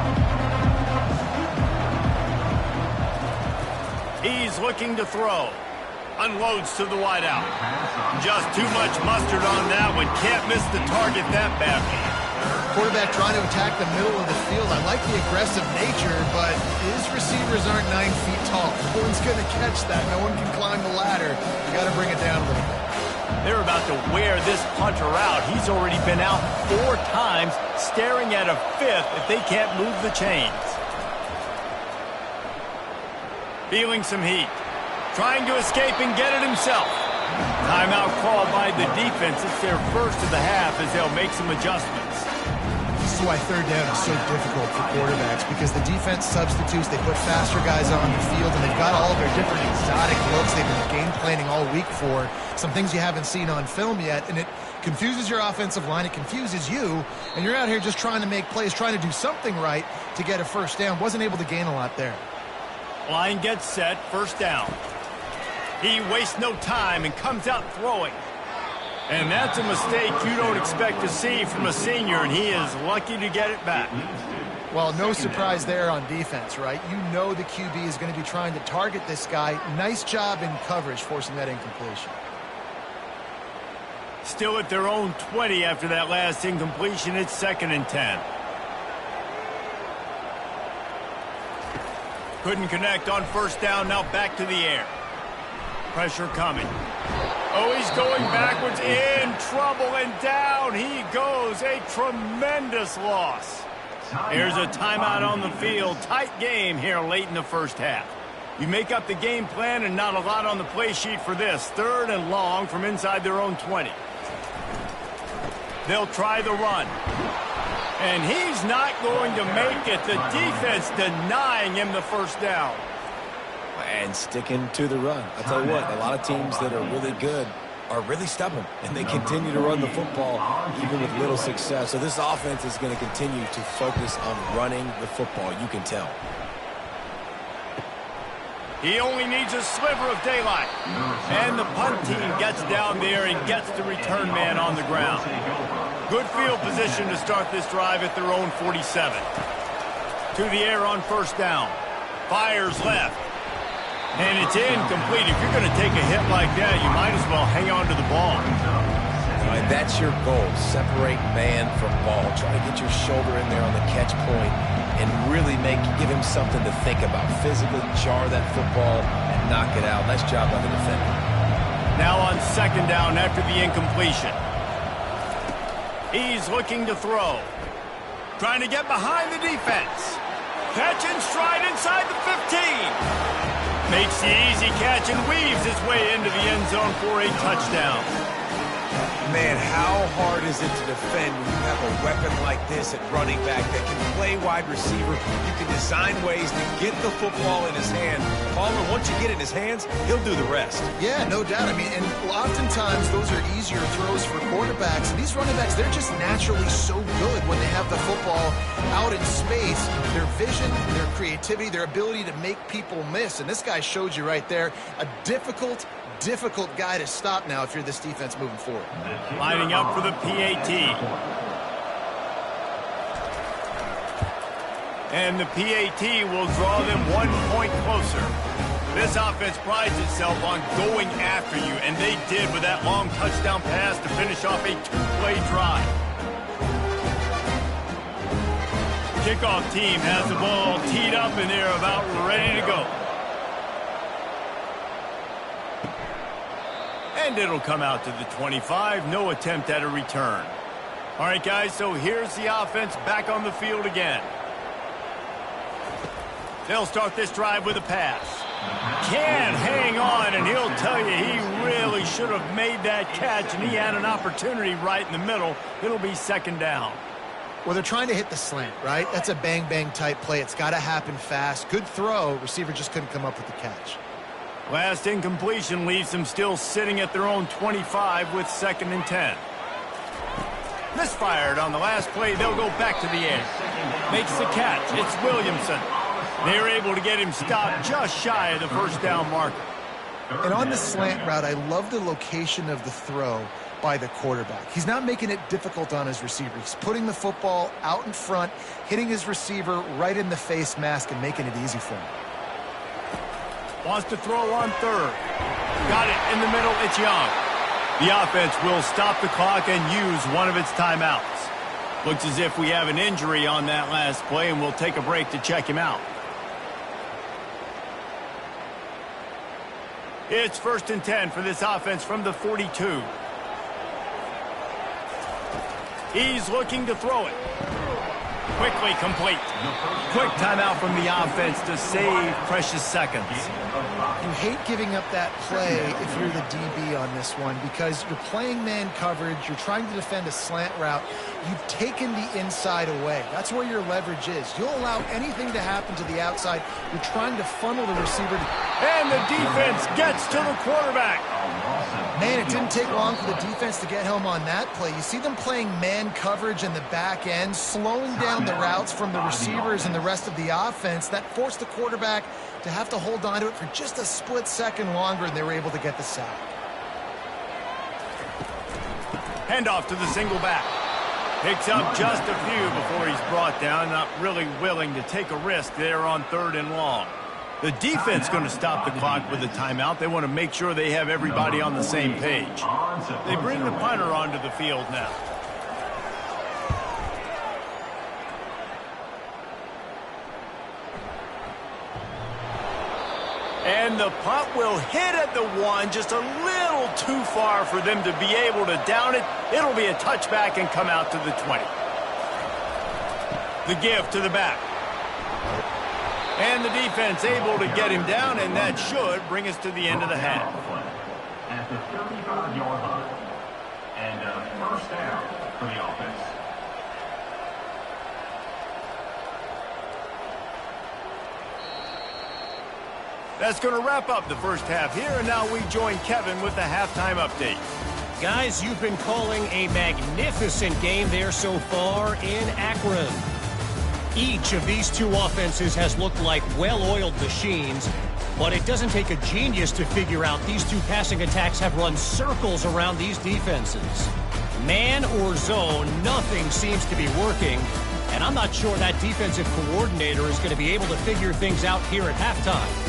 A: He's looking to throw. Unloads to the wideout. Just too much mustard on that one. Can't miss the target that badly.
C: Quarterback trying to attack the middle of the field. I like the aggressive nature, but his receivers aren't 9 feet tall. No one's going to catch that. No one can climb the ladder. You got to bring it down a little bit.
A: They're about to wear this punter out. He's already been out 4 times, staring at a 5th if they can't move the chains. Feeling some heat. Trying to escape and get it himself. Timeout called by the defense. It's their first of the half as they'll make some adjustments.
C: This is why third down is so difficult for quarterbacks, because the defense substitutes. They put faster guys on the field, and they've got all their different exotic looks they've been game planning all week for. Some things you haven't seen on film yet, and it confuses your offensive line. It confuses you, and you're out here just trying to make plays, trying to do something right to get a first down. Wasn't able to gain a lot there.
A: Line gets set, first down. He wastes no time and comes out throwing. And that's a mistake you don't expect to see from a senior, and he is lucky to get it back.
C: Well, no surprise there on defense, right? You know the QB is going to be trying to target this guy. Nice job in coverage, forcing that incompletion.
A: Still at their own 20 after that last incompletion. It's 2nd and 10. Couldn't connect on first down. Now back to the air. Pressure coming. Oh, he's going backwards, in trouble, and down he goes. A tremendous loss. Here's a timeout on the field. Tight game here late in the first half. You make up the game plan and not a lot on the play sheet for this. 3rd and long from inside their own 20. They'll try the run. And he's not going to make it. The defense denying him the first down.
B: And sticking to the run. I'll tell you what, a lot of teams that are really good are really stubborn, and they continue to run the football even with little success. So this offense is going to continue to focus on running the football. You can tell.
A: He only needs a sliver of daylight. And the punt team gets down there and gets the return man on the ground. Good field position to start this drive at their own 47. To the air on first down. Fires left. And it's incomplete. If you're going to take a hit like that, you might as well hang on to the ball.
B: All right, that's your goal. Separate man from ball. Try to get your shoulder in there on the catch point and really give him something to think about. Physically jar that football and knock it out. Nice job by the defender.
A: Now on second down after the incompletion. He's looking to throw. Trying to get behind the defense. Catch and stride inside the 15. Makes the easy catch and weaves his way into the end zone for a touchdown.
B: Man, how hard is it to defend when you have a weapon like this at running back that can play wide receiver? You can design ways to get the football in his hand. Palmer, once you get it in his hands, he'll do the rest.
C: Yeah, no doubt. I mean, and oftentimes those are easier throws for quarterbacks. And these running backs, they're just naturally so good when they have the football out in space. Their vision, their creativity, their ability to make people miss. And this guy showed you right there a difficult guy to stop now if you're this defense moving forward.
A: Lining up for the PAT. And the PAT will draw them 1 point closer. This offense prides itself on going after you, and they did with that long touchdown pass to finish off a 2-play drive. Kickoff team has the ball teed up, and they're about ready to go. And it'll come out to the 25. No attempt at a return. All right, guys, so here's the offense back on the field again. They'll start this drive with a pass. Can hang on, and he'll tell you he really should have made that catch, and he had an opportunity right in the middle. It'll be second down.
C: Well, they're trying to hit the slant, right? That's a bang-bang type play. It's got to happen fast. Good throw. Receiver just couldn't come up with the catch.
A: Last incompletion leaves them still sitting at their own 25 with 2nd and 10. Misfired on the last play. They'll go back to the air. Makes the catch. It's Williamson. They're able to get him stopped just shy of the first down marker.
C: And on the slant route, I love the location of the throw by the quarterback. He's not making it difficult on his receiver. He's putting the football out in front, hitting his receiver right in the face mask and making it easy for him.
A: Wants to throw on third. Got it in the middle. It's Young. The offense will stop the clock and use one of its timeouts. Looks as if we have an injury on that last play, and we'll take a break to check him out. It's 1st and 10 for this offense from the 42. He's looking to throw it. Quickly complete. Quick timeout from the offense to save precious seconds.
C: You hate giving up that play if you're the DB on this one because you're playing man coverage, you're trying to defend a slant route, you've taken the inside away. That's where your leverage is. You'll allow anything to happen to the outside. You're trying to funnel the receiver.
A: And the defense gets to the quarterback.
C: Man, it didn't take long for the defense to get home on that play. You see them playing man coverage in the back end, slowing down the routes from the receivers and the rest of the offense. That forced the quarterback to have to hold on to it for just a split second longer, and they were able to get the sack.
A: Handoff to the single back. Picks up just a few before he's brought down. Not really willing to take a risk there on 3rd and long. The defense going to stop the clock with a timeout. They want to make sure they have everybody on the same page. They bring the punter onto the field now. And the punt will hit at the 1, just a little too far for them to be able to down it. It'll be a touchback and come out to the 20. The give to the back. And the defense able to get him down, and that should bring us to the end of the half.
D: At the 35-yard line. And first down for the offense.
A: That's going to wrap up the first half here, and now we join Kevin with the halftime update.
E: Guys, you've been calling a magnificent game there so far in Akron. Each of these two offenses has looked like well-oiled machines, but it doesn't take a genius to figure out these two passing attacks have run circles around these defenses. Man or zone, nothing seems to be working, and I'm not sure that defensive coordinator is going to be able to figure things out here at halftime.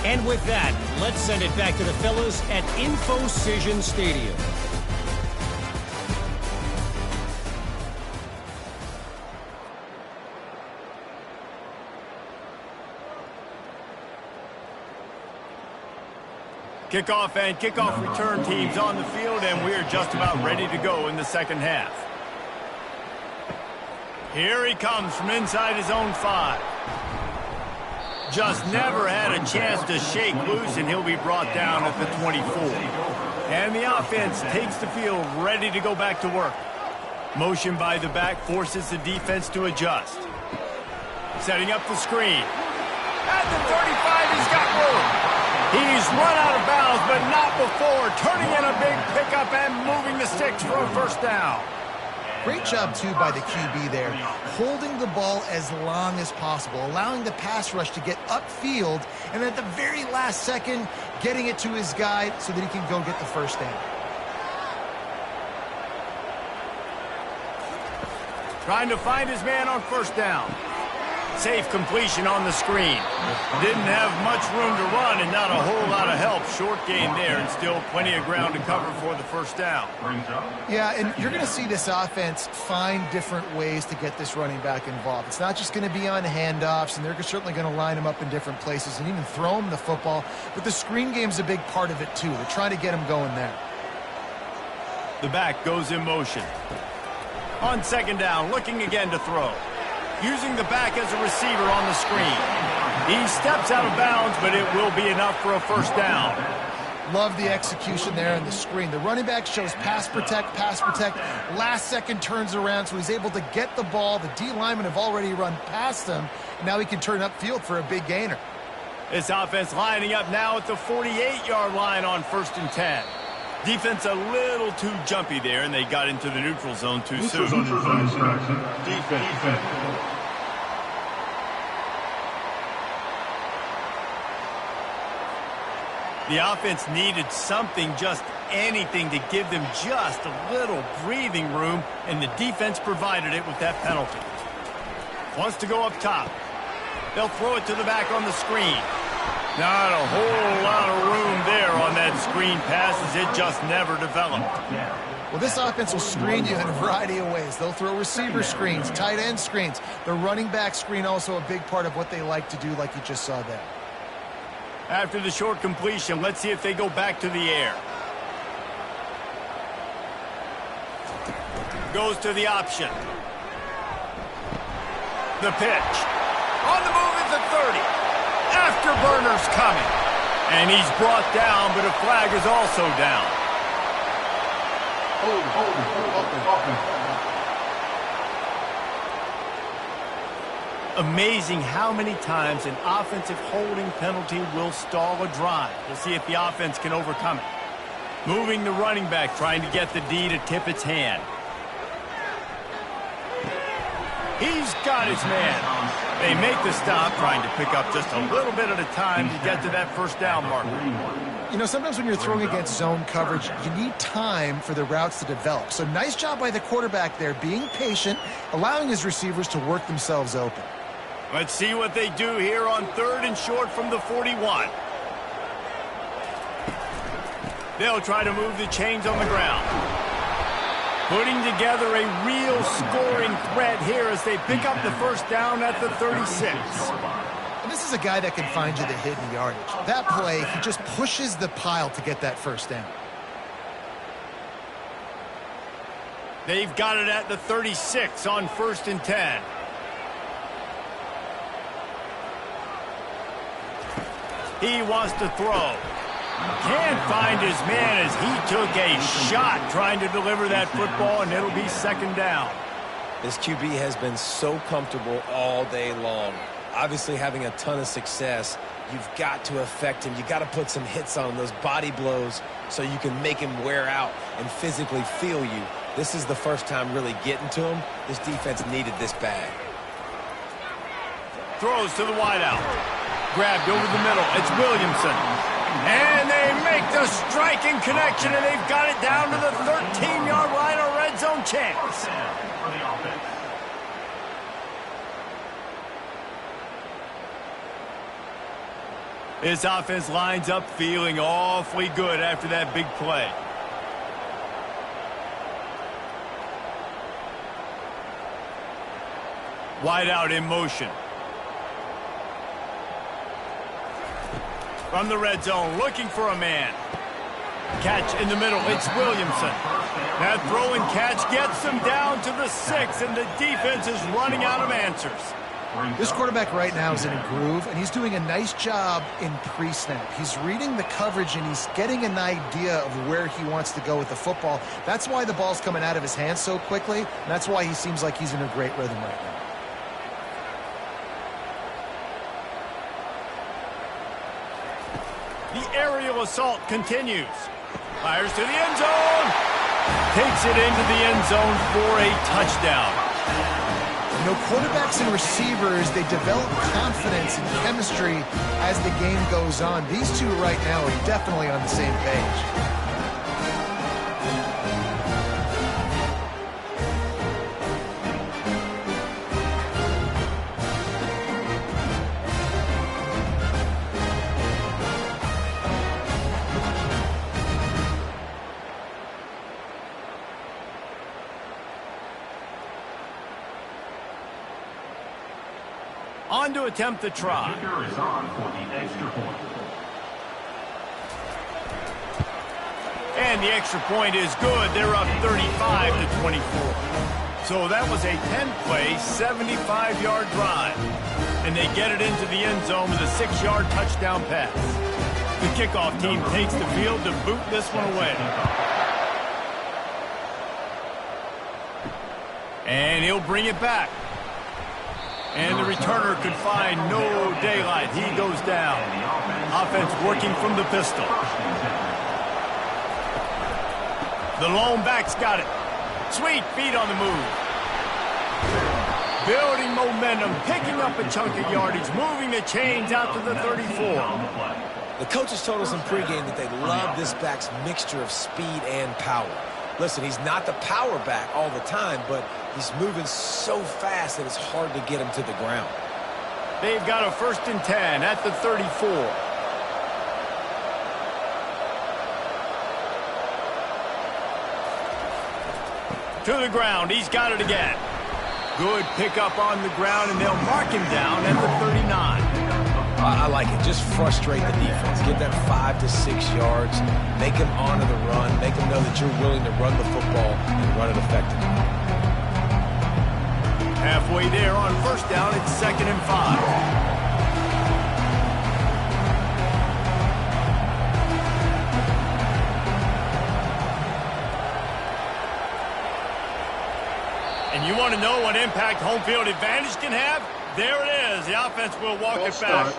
E: And with that, let's send it back to the fellas at InfoCision Stadium.
A: Kickoff and kickoff return teams on the field, and we're just about ready to go in the second half. Here he comes from inside his own 5. Just never had a chance to shake loose, and he'll be brought down at the 24. And the offense takes the field ready to go back to work. Motion by the back forces the defense to adjust. Setting up the screen. At the 35, he's got room. He's run out of bounds, but not before. Turning in a big pickup and moving the sticks for a first down.
C: Great job, too, by the QB there, holding the ball as long as possible, allowing the pass rush to get upfield, and at the very last second, getting it to his guy so that he can go get the first down.
A: Trying to find his man on first down. Safe completion on the screen. Didn't have much room to run and not a whole lot of help. Short gain there and still plenty of ground to cover for the first down.
C: Yeah, and you're going to see this offense find different ways to get this running back involved. It's not just going to be on handoffs, and they're certainly going to line him up in different places and even throw him the football. But the screen game's a big part of it, too. They're trying to get him going there.
A: The back goes in motion. On second down, looking again to throw. Using the back as a receiver on the screen. He steps out of bounds, but it will be enough for a first down.
C: Love the execution there on the screen. The running back shows pass protect, last second turns around, so he's able to get the ball. The D linemen have already run past him. Now he can turn upfield for a big gainer.
A: This offense lining up now at the 48-yard line on 1st and 10. Defense a little too jumpy there, and they got into the neutral zone too soon.
D: Defense.
A: The offense needed something, just anything, to give them just a little breathing room, and the defense provided it with that penalty. Wants to go up top. They'll throw it to the back on the screen. Not a whole lot of room there on that screen pass, as it just never developed.
C: Well, this offense will screen you in a variety of ways. They'll throw receiver screens, tight end screens. The running back screen also a big part of what they like to do, like you just saw there.
A: After the short completion, let's see if they go back to the air. Goes to the option. The pitch. On the move at the 30. Afterburner's coming. And he's brought down, but a flag is also down. Amazing how many times an offensive holding penalty will stall a drive. We'll see if the offense can overcome it. Moving the running back, trying to get the D to tip its hand. He's got his man. They make the stop, trying to pick up just a little bit at a time to get to that first down marker.
C: You know, sometimes when you're throwing against zone coverage, you need time for the routes to develop. So nice job by the quarterback there, being patient, allowing his receivers to work themselves open.
A: Let's see what they do here on 3rd and short from the 41. They'll try to move the chains on the ground. Putting together a real scoring threat here as they pick up the first down at the 36.
C: And this is a guy that can find you the hidden yardage. That play, he just pushes the pile to get that first down.
A: They've got it at the 36 on 1st and 10. He wants to throw. Can't find his man as he took a shot trying to deliver that football, and it'll be second down.
B: This QB has been so comfortable all day long. Obviously having a ton of success, you've got to affect him. You got to put some hits on him, those body blows, so you can make him wear out and physically feel you. This is the first time really getting to him. This defense needed this bad.
A: Throws to the wideout. Grabbed over the middle. It's Williamson. And they make the striking connection, and they've got it down to the 13-yard line, a red zone chance. This offense lines up feeling awfully good after that big play. Wide out in motion. From the red zone, looking for a man. Catch in the middle, it's Williamson. That throw and catch gets them down to the 6, and the defense is running out of answers.
C: This quarterback right now is in a groove, and he's doing a nice job in pre-snap. He's reading the coverage, and he's getting an idea of where he wants to go with the football. That's why the ball's coming out of his hands so quickly, and that's why he seems like he's in a great rhythm right now.
A: The aerial assault continues. Fires to the end zone. Takes it into the end zone for a touchdown.
C: You know, quarterbacks and receivers, they develop confidence and chemistry as the game goes on. These two right now are definitely on the same page.
A: On to attempt the try.
D: Kicker is on for the extra point.
A: And the extra point is good. They're up 35-24. So that was a 10-play, 75-yard drive. And they get it into the end zone with a 6-yard touchdown pass. The kickoff team takes the field to boot this one away. And he'll bring it back. And the returner could find no daylight. He goes down. Offense working from the pistol. The lone back's got it. Sweet feet on the move. Building momentum, picking up a chunk of yardage, moving the chains out to the 34.
B: The coaches told us in pregame that they love this back's mixture of speed and power. Listen, he's not the power back all the time, but he's moving so fast that it's hard to get him to the ground.
A: They've got a 1st and 10 at the 34. To the ground. He's got it again. Good pickup on the ground, and they'll mark him down at the 39.
B: I like it. Just frustrate the defense. Get that 5 to 6 yards. Make them honor the run. Make them know that you're willing to run the football and run it effectively.
A: Halfway there on 1st down, it's 2nd and 5. And you want to know what impact home field advantage can have? There it is. The offense will walk it back.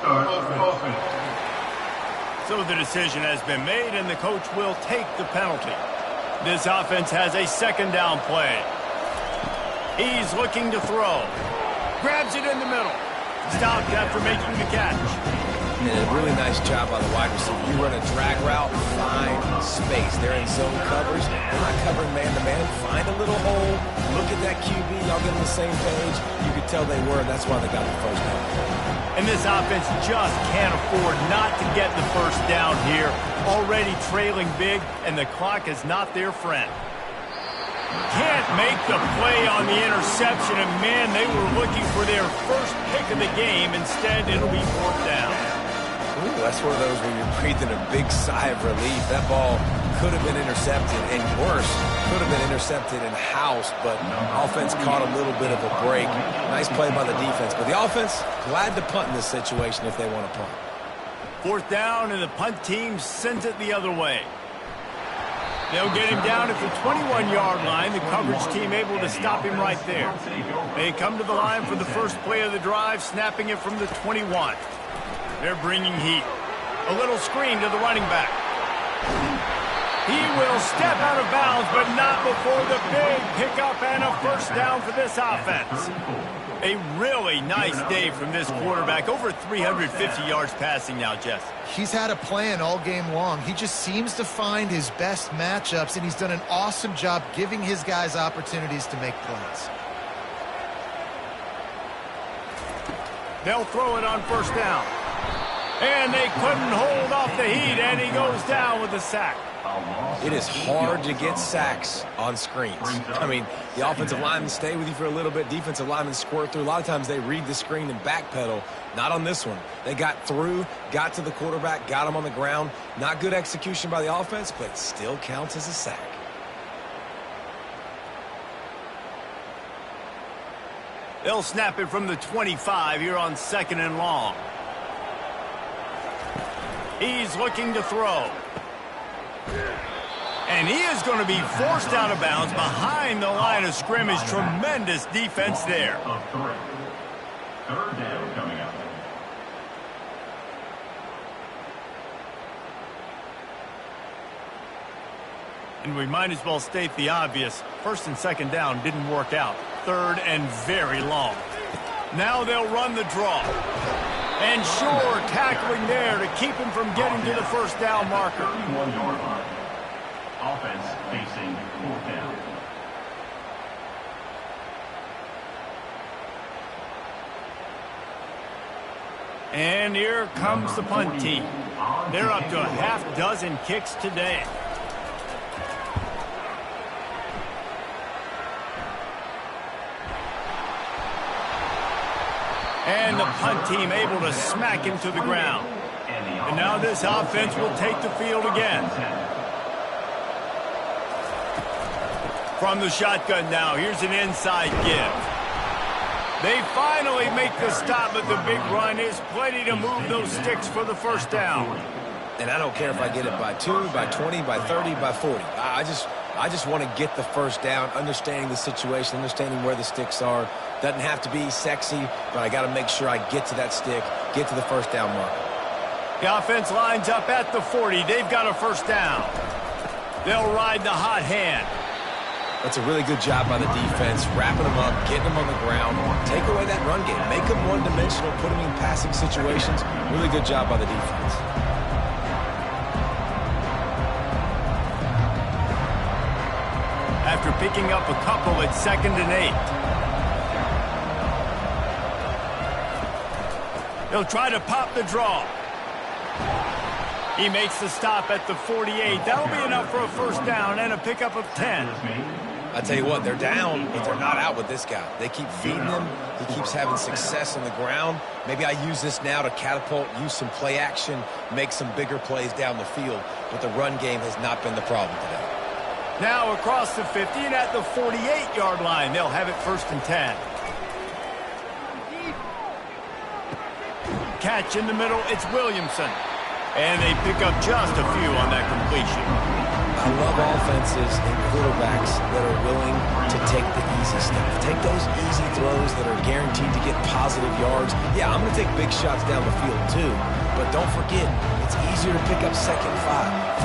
A: So the decision has been made, and the coach will take the penalty. This offense has a 2nd down play. He's looking to throw. Grabs it in the middle. Stopped after making the catch.
B: And a really nice job by the wide receiver. You run a drag route, find space. They're in zone coverage. They're not covering man-to-man. Find a little hole. Look at that QB. Y'all get on the same page. You could tell they were. That's why they got the 1st down.
A: And this offense just can't afford not to get the 1st down here. Already trailing big, and the clock is not their friend. Can't make the play on the interception, and man, they were looking for their first pick of the game. Instead, it'll be 4th down.
B: Ooh, that's one of those where you're breathing a big sigh of relief. That ball could have been intercepted, and worse, could have been intercepted in house, but offense caught a little bit of a break. Nice play by the defense, but the offense glad to punt in this situation if they want to punt.
A: 4th down, and the punt team sends it the other way. They'll get him down at the 21-yard line. The coverage team able to stop him right there. They come to the line for the first play of the drive, snapping it from the 21. They're bringing heat. A little screen to the running back. He will step out of bounds, but not before the big pickup and a first down for this offense. A really nice day from this quarterback. Over 350 yards passing now, Jess.
C: He's had a plan all game long. He just seems to find his best matchups, and he's done an awesome job giving his guys opportunities to make plays.
A: They'll throw it on first down. And they couldn't hold off the heat, and he goes down with a sack.
B: It is hard to get sacks on screens. I mean, the offensive linemen stay with you for a little bit. Defensive linemen squirt through. A lot of times they read the screen and backpedal. Not on this one. They got through, got to the quarterback, got him on the ground. Not good execution by the offense, but it still counts as a sack.
A: They'll snap it from the 25 here on 2nd and long. He's looking to throw. And he is going to be forced out of bounds behind the line of scrimmage. Tremendous defense there.
D: Third down coming up.
A: And we might as well state the obvious. 1st and 2nd down didn't work out. 3rd and very long. Now they'll run the draw. And sure, tackling there to keep him from getting to the first down marker.
D: 31-yard line. Offense facing 4th down.
A: And here comes the punt team. They're up to a half dozen kicks today. And the punt team able to smack him to the ground. And now this offense will take the field again. From the shotgun now, here's an inside give. They finally make the stop, but the big run is plenty to move those sticks for the first down.
B: And I don't care if I get it by 2, by 20, by 30, by 40. I just want to get the first down, understanding the situation, understanding where the sticks are. Doesn't have to be sexy, but I got to make sure I get to that stick, get to the first down mark.
A: The offense lines up at the 40. They've got a first down. They'll ride the hot hand.
B: That's a really good job by the defense, wrapping them up, getting them on the ground. Take away that run game. Make them one-dimensional, put them in passing situations. Really good job by the defense.
A: After picking up a couple at 2nd and 8. He'll try to pop the draw. He makes the stop at the 48. That'll be enough for a first down and a pickup of 10.
B: I tell you what, they're down, but they're not out with this guy. They keep feeding him. He keeps having success on the ground. Maybe I use this now to catapult, use some play action, make some bigger plays down the field. But the run game has not been the problem today.
A: Now across the 50 and at the 48-yard line, they'll have it 1st and 10. Catch in the middle, it's Williamson. And they pick up just a few on that completion.
B: I love offenses and quarterbacks that are willing to take the easy stuff. Take those easy throws that are guaranteed to get positive yards. Yeah, I'm going to take big shots down the field too. But don't forget, it's easier to pick up 2nd and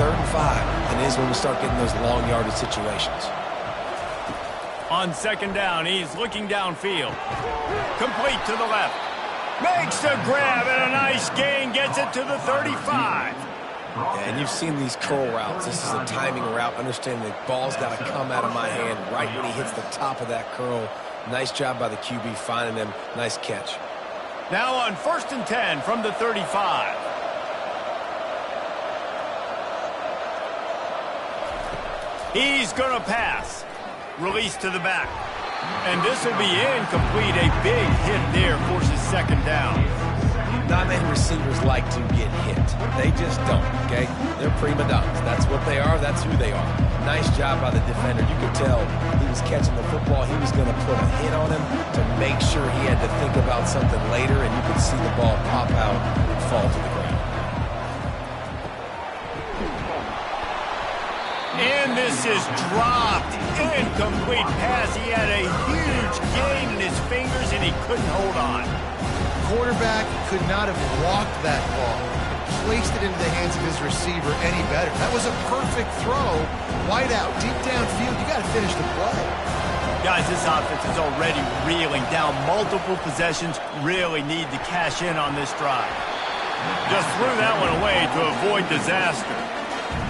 B: 5, 3rd and 5 than it is when we start getting those long yardage situations.
A: On 2nd down, he's looking downfield. Complete to the left. Makes the grab and a nice gain, gets it to the 35.
B: Yeah, and you've seen these curl routes. This is a timing route. Understanding the ball's got to come out of my hand right when he hits the top of that curl. Nice job by the QB finding him. Nice catch.
A: Now on 1st and 10 from the 35. He's going to pass. Release to the back. And this will be incomplete. A big hit there forces 2nd down.
B: Not many receivers like to get hit. They just don't, okay? They're prima donnas. That's what they are. That's who they are. Nice job by the defender. You could tell he was catching the football. He was going to put a hit on him to make sure he had to think about something later, and you could see the ball pop out and fall to the ground.
A: And this is dropped. Incomplete pass. He had a huge gain in his fingers, and he couldn't hold on.
C: quarterback could not have walked that ball and placed it into the hands of his receiver any better. That was a perfect throw. Wide out, deep downfield. You got to finish the play.
A: Guys, this offense is already reeling down multiple possessions. Really need to cash in on this drive. Just threw that one away to avoid disaster.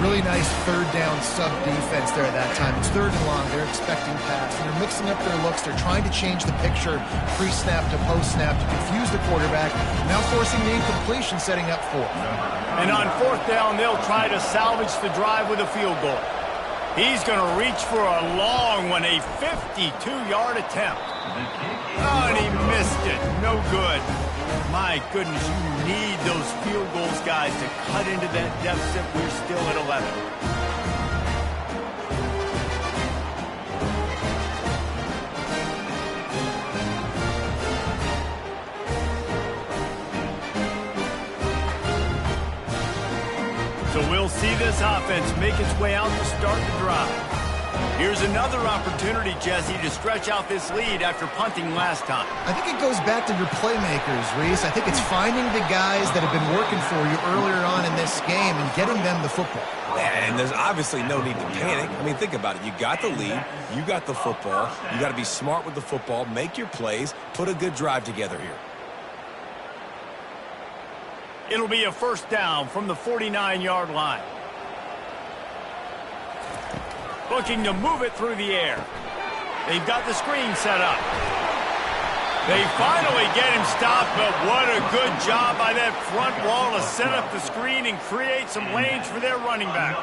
C: Really nice third down sub defense there at that time. It's third and long. They're expecting pass. And they're mixing up their looks. They're trying to change the picture pre-snap to post-snap to confuse the quarterback. Now forcing the incompletion, setting up fourth.
A: And on fourth down, they'll try to salvage the drive with a field goal. He's going to reach for a long one, a 52-yard attempt. Oh, and he missed it. No good. My goodness, you need those field goals, guys, to cut into that deficit. We're still at 11. So we'll see this offense make its way out to start the drive. Here's another opportunity, Jesse, to stretch out this lead after punting last time.
C: I think it goes back to your playmakers, Reese. I think it's finding the guys that have been working for you earlier on in this game and getting them the football.
B: And there's obviously no need to panic. I mean, think about it. You got the lead. You got the football. You got to be smart with the football, make your plays, put a good drive together here.
A: It'll be a first down from the 49-yard line. Looking to move it through the air. They've got the screen set up. They finally get him stopped, but what a good job by that front wall to set up the screen and create some lanes for their running back.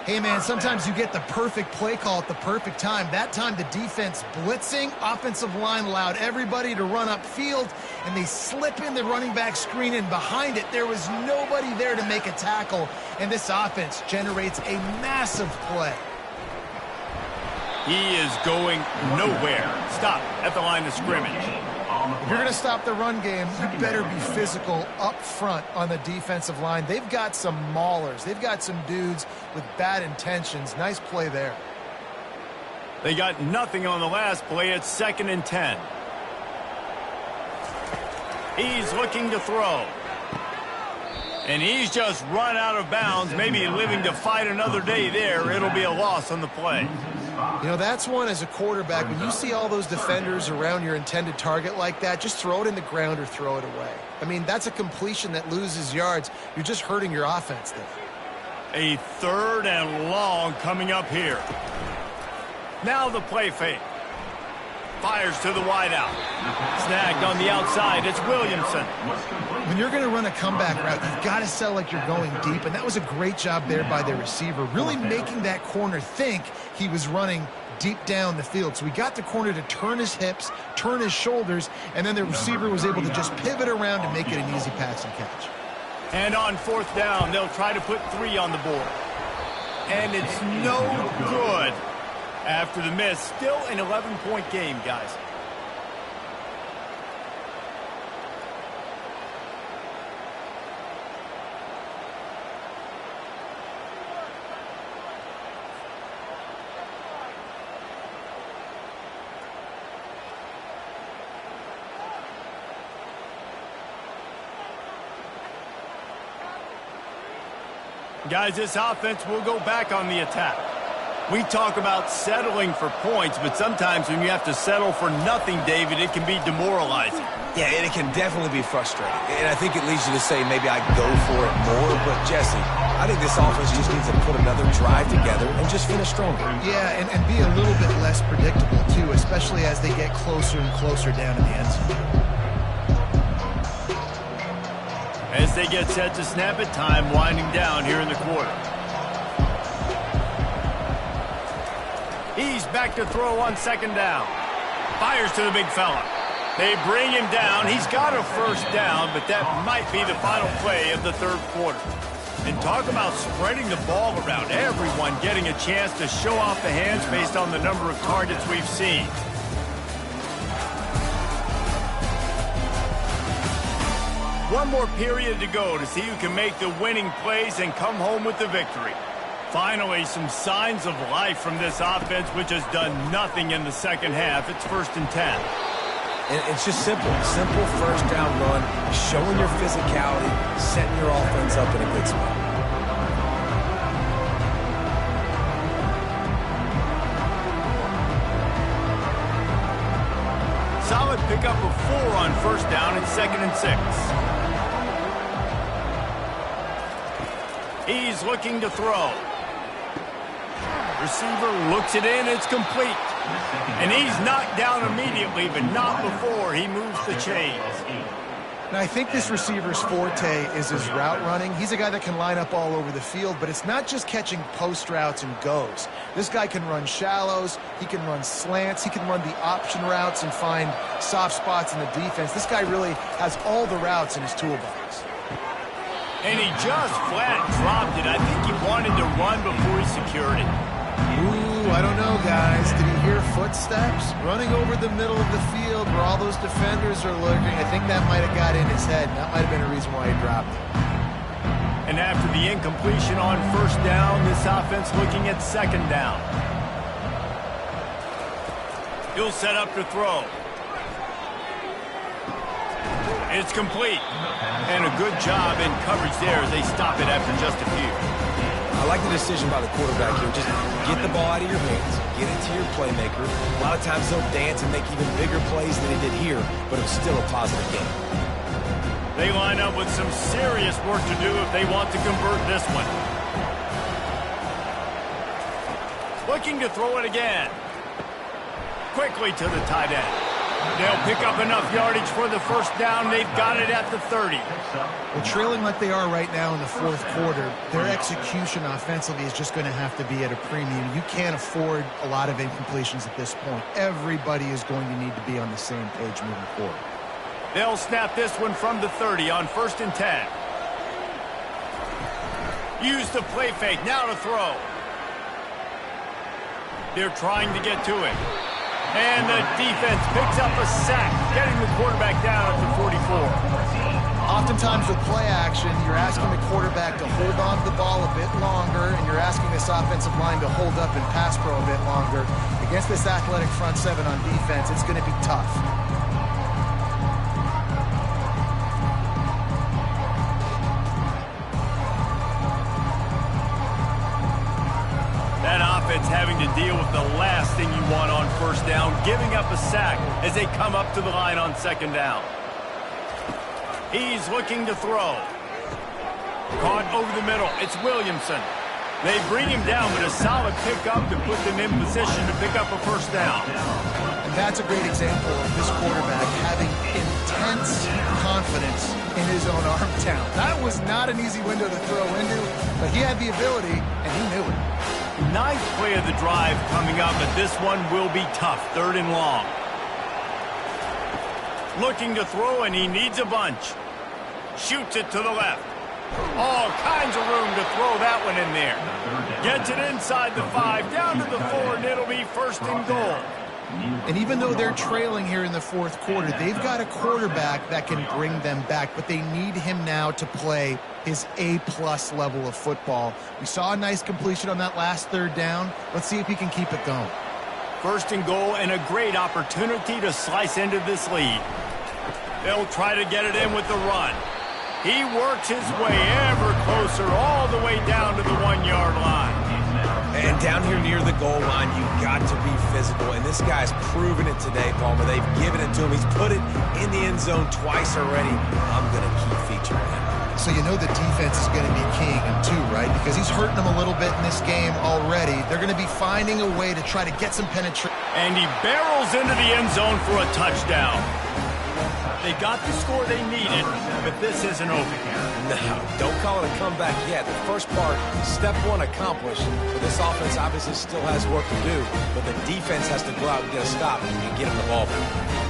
C: Hey, man, sometimes you get the perfect play call at the perfect time. That time the defense blitzing, offensive line allowed everybody to run upfield, and they slip in the running back screen, and behind it there was nobody there to make a tackle, and this offense generates a massive play.
A: He is going nowhere. Stop at the line of scrimmage.
C: If you're going to stop the run game, you better be physical up front on the defensive line. They've got some maulers. They've got some dudes with bad intentions. Nice play there.
A: They got nothing on the last play. It's 2nd and 10. He's looking to throw. And he's just run out of bounds, maybe living to fight another day there. It'll be a loss on the play.
C: You know, that's one as a quarterback. When you see all those defenders around your intended target like that, just throw it in the ground or throw it away. I mean, that's a completion that loses yards. You're just hurting your offense there.
A: A 3rd and long coming up here. Now the play fake. Fires to the wideout. Snagged on the outside. It's Williamson.
C: When you're going to run a comeback route, you've got to sell like you're going deep, and that was a great job there by the receiver, really making that corner think he was running deep down the field. So we got the corner to turn his hips, turn his shoulders, and then the receiver was able to just pivot around and make it an easy pass and catch.
A: And on 4th down, they'll try to put 3 on the board. And it's no good. After the miss, still an 11-point game, guys. Guys, this offense will go back on the attack. We talk about settling for points, but sometimes when you have to settle for nothing, David, it can be demoralizing.
B: Yeah, and it can definitely be frustrating. And I think it leads you to say maybe I go for it more. But, Jesse, I think this offense just needs to put another drive together and just finish stronger.
C: Yeah, and be a little bit less predictable, too, especially as they get closer and closer down to the end zone.
A: As they get set to snap it, time winding down here in the quarter. He's back to throw on 2nd down. Fires to the big fella. They bring him down. He's got a first down, but that might be the final play of the 3rd quarter. And talk about spreading the ball around. Everyone getting a chance to show off the hands based on the number of targets we've seen. One more period to go to see who can make the winning plays and come home with the victory. Finally, some signs of life from this offense, which has done nothing in the second half. It's 1st and 10.
B: And it's just simple. Simple first down run, showing your physicality, setting your offense up in a good spot.
A: Solid pickup of 4 on first down and 2nd and 6. He's looking to throw. Receiver looks it in. It's complete. And he's knocked down immediately, but not before he moves the chains.
C: Now, I think this receiver's forte is his route running. He's a guy that can line up all over the field, but it's not just catching post routes and goes. This guy can run shallows, he can run slants, he can run the option routes and find soft spots in the defense. This guy really has all the routes in his toolbox.
A: And he just flat dropped it. I think he wanted to run before he secured it.
C: Ooh, I don't know, guys. Did he hear footsteps? Running over the middle of the field where all those defenders are lurking. I think that might have got in his head. That might have been a reason why he dropped it.
A: And after the incompletion on first down, this offense looking at 2nd down. He'll set up to throw. It's complete. And a good job in coverage there as they stop it after just a few.
B: I like the decision by the quarterback here. Just get the ball out of your hands, get it to your playmaker. A lot of times they'll dance and make even bigger plays than they did here, but it was still a positive game.
A: They line up with some serious work to do if they want to convert this one. Looking to throw it again. Quickly to the tight end. They'll pick up enough yardage for the first down. They've got it at the 30.
C: Well, trailing like they are right now in the fourth quarter, their execution offensively is just going to have to be at a premium. You can't afford a lot of incompletions at this point. Everybody is going to need to be on the same page moving forward.
A: They'll snap this one from the 30 on 1st and 10. Use the play fake. Now to throw. They're trying to get to it. And the defense picks up a sack, getting the quarterback down at the 44.
C: Oftentimes with play action, you're asking the quarterback to hold on to the ball a bit longer, and you're asking this offensive line to hold up and pass pro a bit longer. Against this athletic front seven on defense, it's going to be tough.
A: That offense having to deal with the last thing you want on first down, giving up a sack as they come up to the line on 2nd down. He's looking to throw. Caught over the middle. It's Williamson. They bring him down, but a solid pickup to put them in position to pick up a first down.
C: And that's a great example of this quarterback having intense confidence in his own arm talent. That was not an easy window to throw into, but he had the ability, and he knew it.
A: Nice play of the drive coming up, but this one will be tough. 3rd and long. Looking to throw, and he needs a bunch. Shoots it to the left. All kinds of room to throw that one in there. Gets it inside the 5, down to the 4, and it'll be 1st and goal.
C: And even though they're trailing here in the fourth quarter, they've got a quarterback that can bring them back, but they need him now to play his A-plus level of football. We saw a nice completion on that last 3rd down. Let's see if he can keep it going.
A: 1st and goal, and a great opportunity to slice into this lead. They'll try to get it in with the run. He works his way ever closer all the way down to the 1-yard line.
B: And down here near the goal line, you've got to be physical. And this guy's proven it today, Palmer. They've given it to him. He's put it in the end zone twice already. I'm going to keep featuring him.
C: So you know the defense is going to be keying him too, right? Because he's hurting them a little bit in this game already. They're going to be finding a way to try to get some penetration.
A: And he barrels into the end zone for a touchdown. They got the score they needed, but this isn't over here.
B: No, don't call it a comeback yet. The first part, step 1 accomplished. But this offense obviously still has work to do, but the defense has to go out and get a stop and get him the ball back.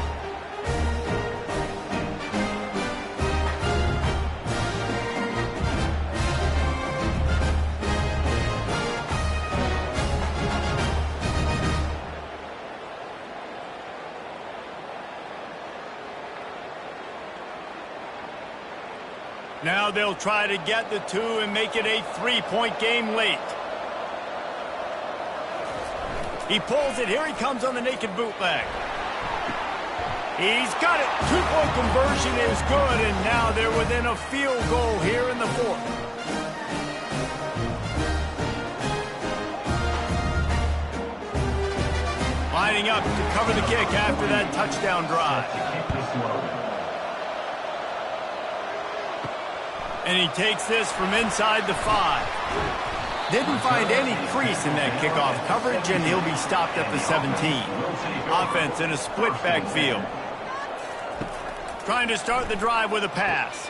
A: Now they'll try to get the 2 and make it a 3-point game late. He pulls it. Here he comes on the naked bootleg. He's got it. Two-point conversion is good, and now they're within a field goal here in the fourth. Lining up to cover the kick after that touchdown drive. And he takes this from inside the 5. Didn't find any crease in that kickoff coverage, and he'll be stopped at the 17. Offense in a split backfield. Trying to start the drive with a pass.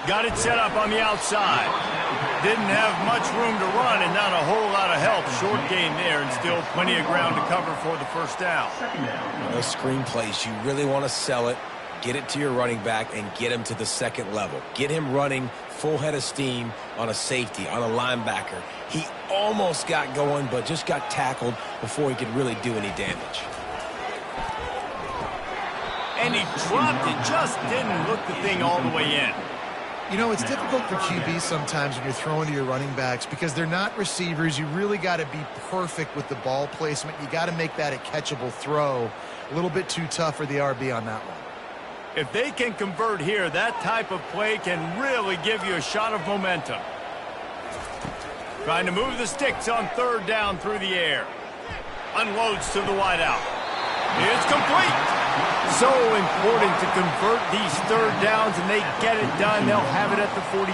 A: Got it set up on the outside. Didn't have much room to run and not a whole lot of help. Short gain there and still plenty of ground to cover for the first down.
B: Those screen plays, you really want to sell it, get it to your running back, and get him to the second level. Get him running full head of steam on a safety, on a linebacker. He almost got going, but just got tackled before he could really do any damage.
A: And he dropped it, just didn't look the thing all the way in.
C: You know, it's difficult for QBs sometimes when you're throwing to your running backs because they're not receivers. You really got to be perfect with the ball placement. You got to make that a catchable throw. A little bit too tough for the RB on that one.
A: If they can convert here, that type of play can really give you a shot of momentum. Trying to move the sticks on third down through the air. Unloads to the wideout. It's complete. So important to convert these third downs, and they get it done. They'll have it at the 42.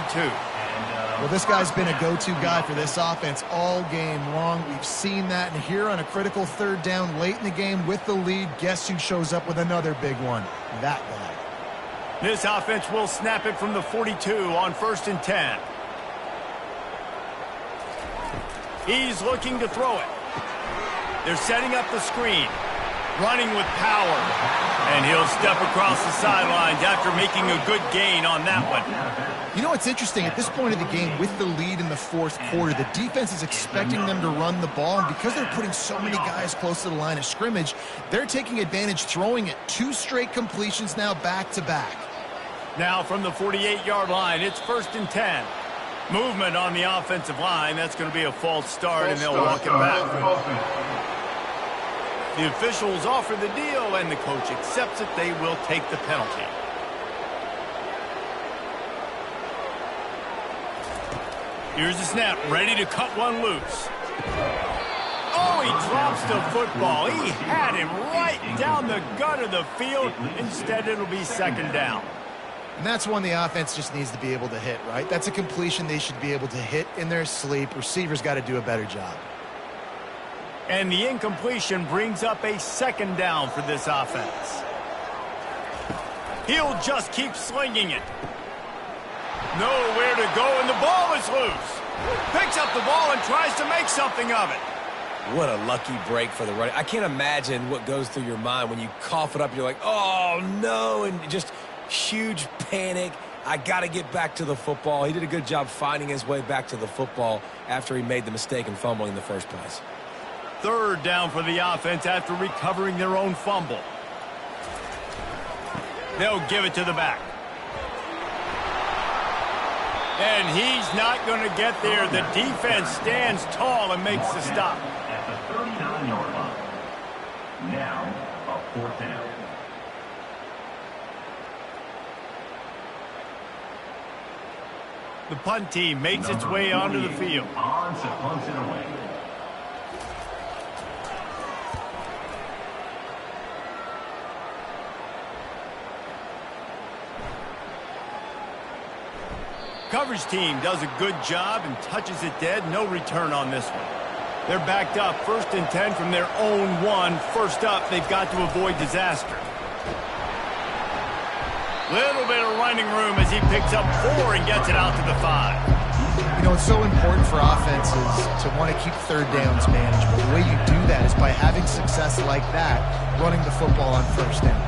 C: Well, this guy's been a go-to guy for this offense all game long. We've seen that, and here on a critical third down late in the game with the lead, guess who shows up with another big one? That guy.
A: This offense will snap it from the 42 on 1st and 10. He's looking to throw it. They're setting up the screen. Running with power. And he'll step across the sidelines after making a good gain on that one.
C: You know, it's interesting. At this point of the game, with the lead in the fourth quarter, the defense is expecting them to run the ball. And because they're putting so many guys close to the line of scrimmage, they're taking advantage, throwing it. 2 straight completions now back-to-back.
A: Now from the 48-yard line, it's 1st and 10. Movement on the offensive line. That's going to be a false start, and they'll walk it back. The officials offer the deal, and the coach accepts it. They will take the penalty. Here's the snap, ready to cut one loose. Oh, he drops the football. He had him right down the gut of the field. Instead, it'll be 2nd down.
C: And that's one the offense just needs to be able to hit, right? That's a completion they should be able to hit in their sleep. Receivers got to do a better job.
A: And the incompletion brings up a 2nd down for this offense. He'll just keep slinging it. Nowhere to go, and the ball is loose. Picks up the ball and tries to make something of it.
B: What a lucky break for the running. I can't imagine what goes through your mind when you cough it up. You're like, oh, no, and just huge panic. I got to get back to the football. He did a good job finding his way back to the football after he made the mistake and fumbling in the first place.
A: 3rd down for the offense after recovering their own fumble. They'll give it to the back. And he's not going to get there. The defense stands tall and makes the stop.
D: At the 39-yard line. Now, a 4th down.
A: The punt team makes its way onto the field.
D: On to punt it away.
A: Coverage team does a good job and touches it dead. No return on this one. They're backed up 1st and 10 from their own 1. First up, they've got to avoid disaster. Little bit of running room as he picks up 4 and gets it out to the 5.
C: You know, it's so important for offenses to want to keep third downs manageable. The way you do that is by having success like that, running the football on 1st down.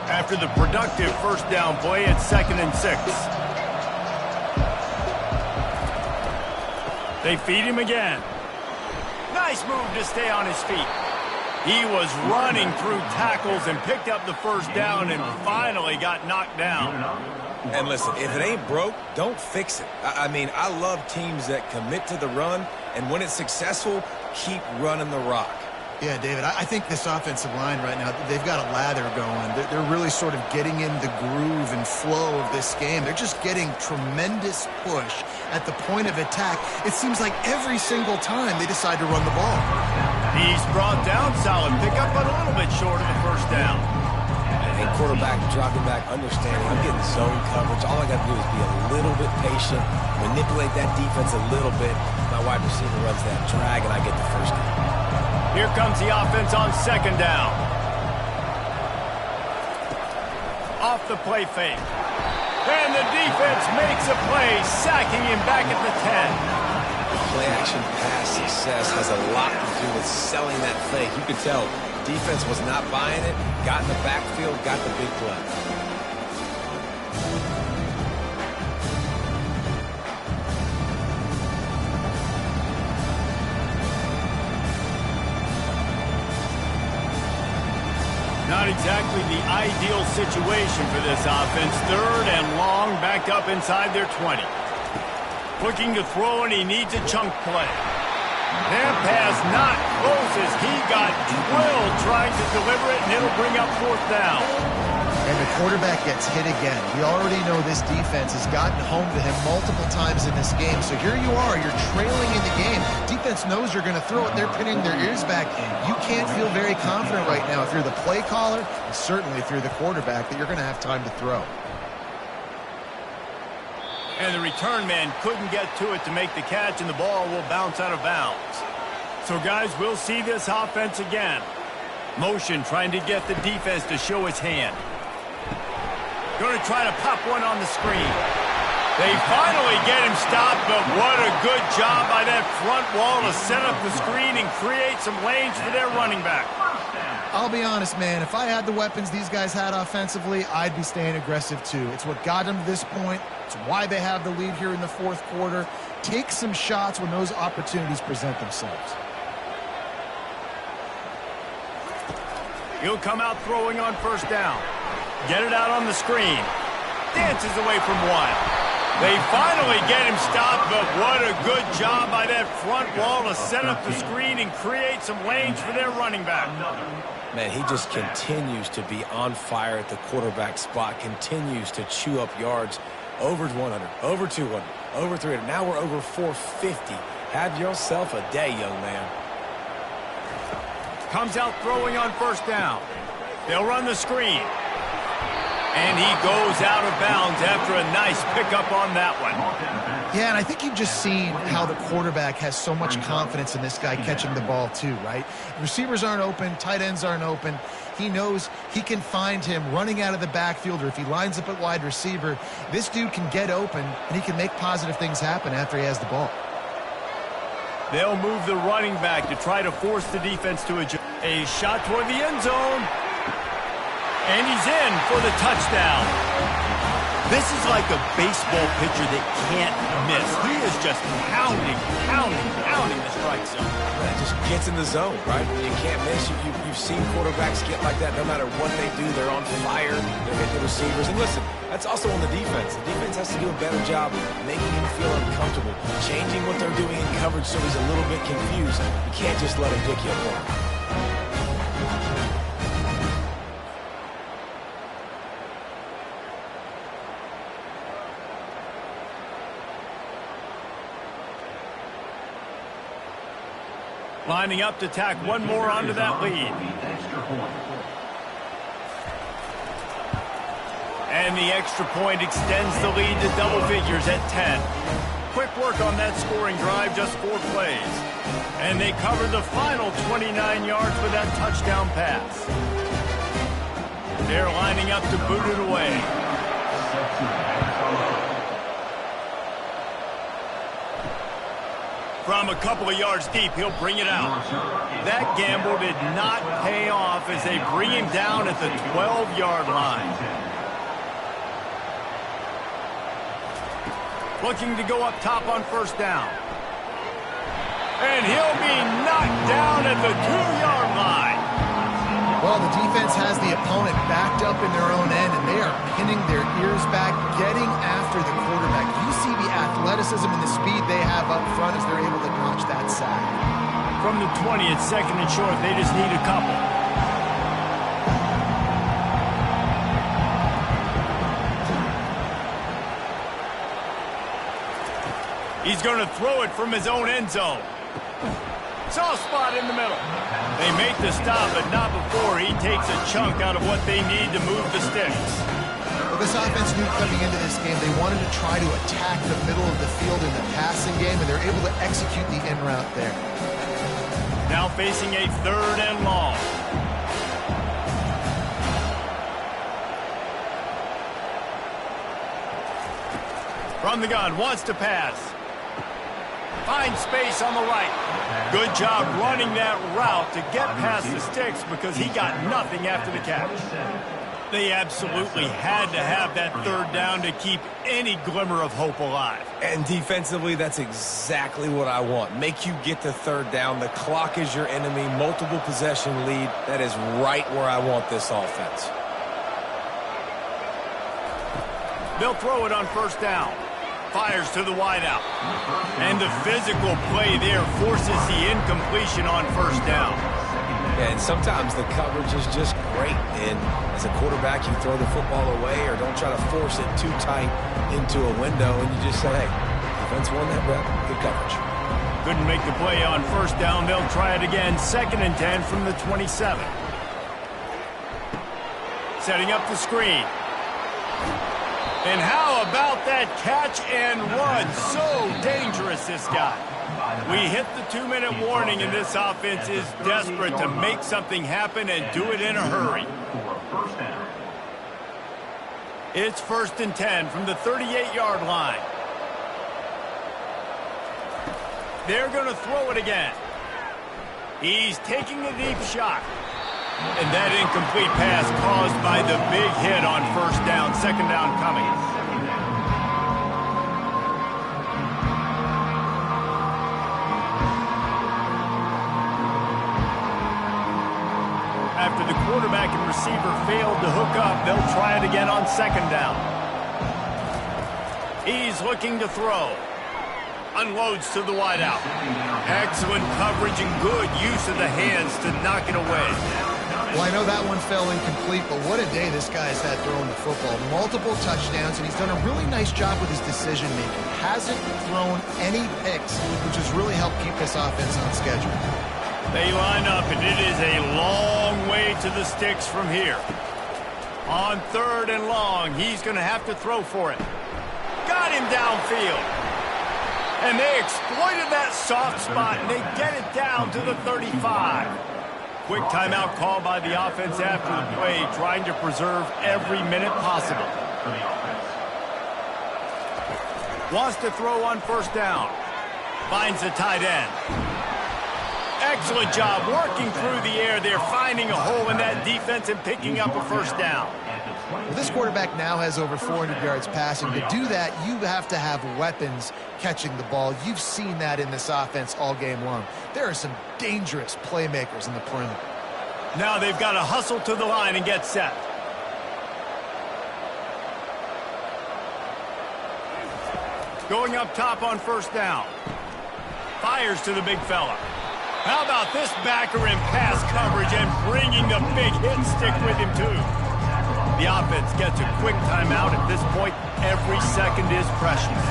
A: After the productive 1st down play, it's 2nd and 6. They feed him again. Nice move to stay on his feet. He was running through tackles and picked up the 1st down and finally got knocked down.
B: And listen, if it ain't broke, don't fix it. I mean, I love teams that commit to the run, and when it's successful, keep running the rock.
C: Yeah, David, I think this offensive line right now, they've got a lather going. They're really sort of getting in the groove and flow of this game. They're just getting tremendous push at the point of attack. It seems like every single time they decide to run the ball.
A: He's brought down, solid pickup, but a little bit short of the first down.
B: And quarterback dropping back, understanding I'm getting zone coverage. All I got to do is be a little bit patient, manipulate that defense a little bit. My wide receiver runs that drag, and I get the first down.
A: Here comes the offense on second down. Off the play fake. And the defense makes a play, sacking him back at the 10.
B: Play-action pass success has a lot to do with selling that fake. You could tell defense was not buying it, got in the backfield, got the big play.
A: Not exactly the ideal situation for this offense. Third and long, backed up inside their 20. Looking to throw, and he needs a chunk play. That pass not close as he got drilled trying to deliver it, and it'll bring up fourth down.
C: And the quarterback gets hit again. We already know this defense has gotten home to him multiple times in this game. So here you are, you're trailing in the game. Defense knows you're going to throw it. They're pinning their ears back. You can't feel very confident right now if you're the play caller, and certainly if you're the quarterback, that you're going to have time to throw.
A: And the return man couldn't get to it to make the catch, and the ball will bounce out of bounds. So, guys, we'll see this offense again. Motion trying to get the defense to show his hand. Going to try to pop one on the screen. They finally get him stopped, but what a good job by that front wall to set up the screen and create some lanes for their running back.
C: I'll be honest, man, if I had the weapons these guys had offensively, I'd be staying aggressive too. It's what got them to this point. It's why they have the lead here in the fourth quarter. Take some shots when those opportunities present themselves.
A: He'll come out throwing on first down. Get it out on the screen. Dances away from one. They finally get him stopped, but what a good job by that front wall to set up the screen and create some lanes for their running back.
B: Man, he just continues to be on fire at the quarterback spot, continues to chew up yards. Over 100, over 200, over 300. Now we're over 450. Have yourself a day, young man.
A: Comes out throwing on first down. They'll run the screen. And he goes out of bounds after a nice pickup on that one.
C: Yeah, and I think you've just seen how the quarterback has so much confidence in this guy catching the ball too, right? Receivers aren't open, tight ends aren't open. He knows he can find him running out of the backfield, or if he lines up at wide receiver, this dude can get open and he can make positive things happen after he has the ball.
A: They'll move the running back to try to force the defense to adjust. A shot toward the end zone. And he's in for the touchdown. This is like a baseball pitcher that can't miss. He is just pounding the strike zone.
B: That just gets in the zone, right? You can't miss. You've seen quarterbacks get like that no matter what they do. They're on fire. They're hitting the receivers. And listen, that's also on the defense. The defense has to do a better job making him feel uncomfortable, changing what they're doing in coverage so he's a little bit confused. You can't just let him dick you apart.
A: Lining up to tack one more onto that lead. And the extra point extends the lead to double figures at 10. Quick work on that scoring drive, just 4 plays. And they covered the final 29 yards with that touchdown pass. They're lining up to boot it away. From a couple of yards deep, he'll bring it out. That gamble did not pay off as they bring him down at the 12-yard line. Looking to go up top on first down. And he'll be knocked down at the 2-yard line.
C: Well, the defense has the opponent backed up in their own end, and they are pinning their ears back, getting after the quarterback. You see the athleticism and the speed they have up front as they're able to notch that sack.
A: from the 20. It's second and short. They just need a couple. He's going to throw it from his own end zone. Soft spot in the middle. They make the stop, but not before he takes a chunk out of what they need to move the sticks.
C: Well, this offense knew coming into this game they wanted to try to attack the middle of the field in the passing game, and they're able to execute the in route there.
A: Now facing a third and long. From the gun, wants to pass. Finds space on the right. Good job running that route to get past the sticks because he got nothing after the catch. They absolutely had to have that third down to keep any glimmer of hope alive.
B: And defensively, that's exactly what I want. Make you get the third down. The clock is your enemy. Multiple possession lead. That is right where I want this offense.
A: They'll throw it on first down. Fires to the wideout. And the physical play there forces the incompletion on first down.
B: Yeah, and sometimes the coverage is just great. And as a quarterback, you throw the football away or don't try to force it too tight into a window, and you just say, hey, defense won that rep. Good coverage.
A: Couldn't make the play on first down. They'll try it again. Second and 10 from the 27. Setting up the screen. And how about that catch and run? So dangerous, this guy. We hit the 2-minute warning, and this offense is desperate to make something happen and do it in a hurry. It's first and 10 from the 38-yard line. They're going to throw it again. He's taking a deep shot. And that incomplete pass caused by the big hit on first down. Second down coming. After the quarterback and receiver failed to hook up, they'll try it again on second down. He's looking to throw. Unloads to the wideout. Excellent coverage and good use of the hands to knock it away.
C: Well, I know that one fell incomplete, but what a day this guy's had throwing the football. Multiple touchdowns, and he's done a really nice job with his decision-making. Hasn't thrown any picks, which has really helped keep this offense on schedule.
A: They line up, and it is a long way to the sticks from here. On third and long, he's going to have to throw for it. Got him downfield. And they exploited that soft spot, and they get it down to the 35. Quick timeout call by the offense after the play, trying to preserve every minute possible. Wants to throw on first down. Finds the tight end. Excellent job working through the air. They're finding a hole in that defense and picking up a first down.
C: Well, this quarterback now has over 400 yards passing. To do that, you have to have weapons catching the ball. You've seen that in this offense all game long. There are some dangerous playmakers in the perimeter.
A: Now they've got to hustle to the line and get set. Going up top on first down. Fires to the big fella. How about this backer in pass coverage and bringing the big hit stick with him too? The offense gets a quick timeout. At this point, every second is precious.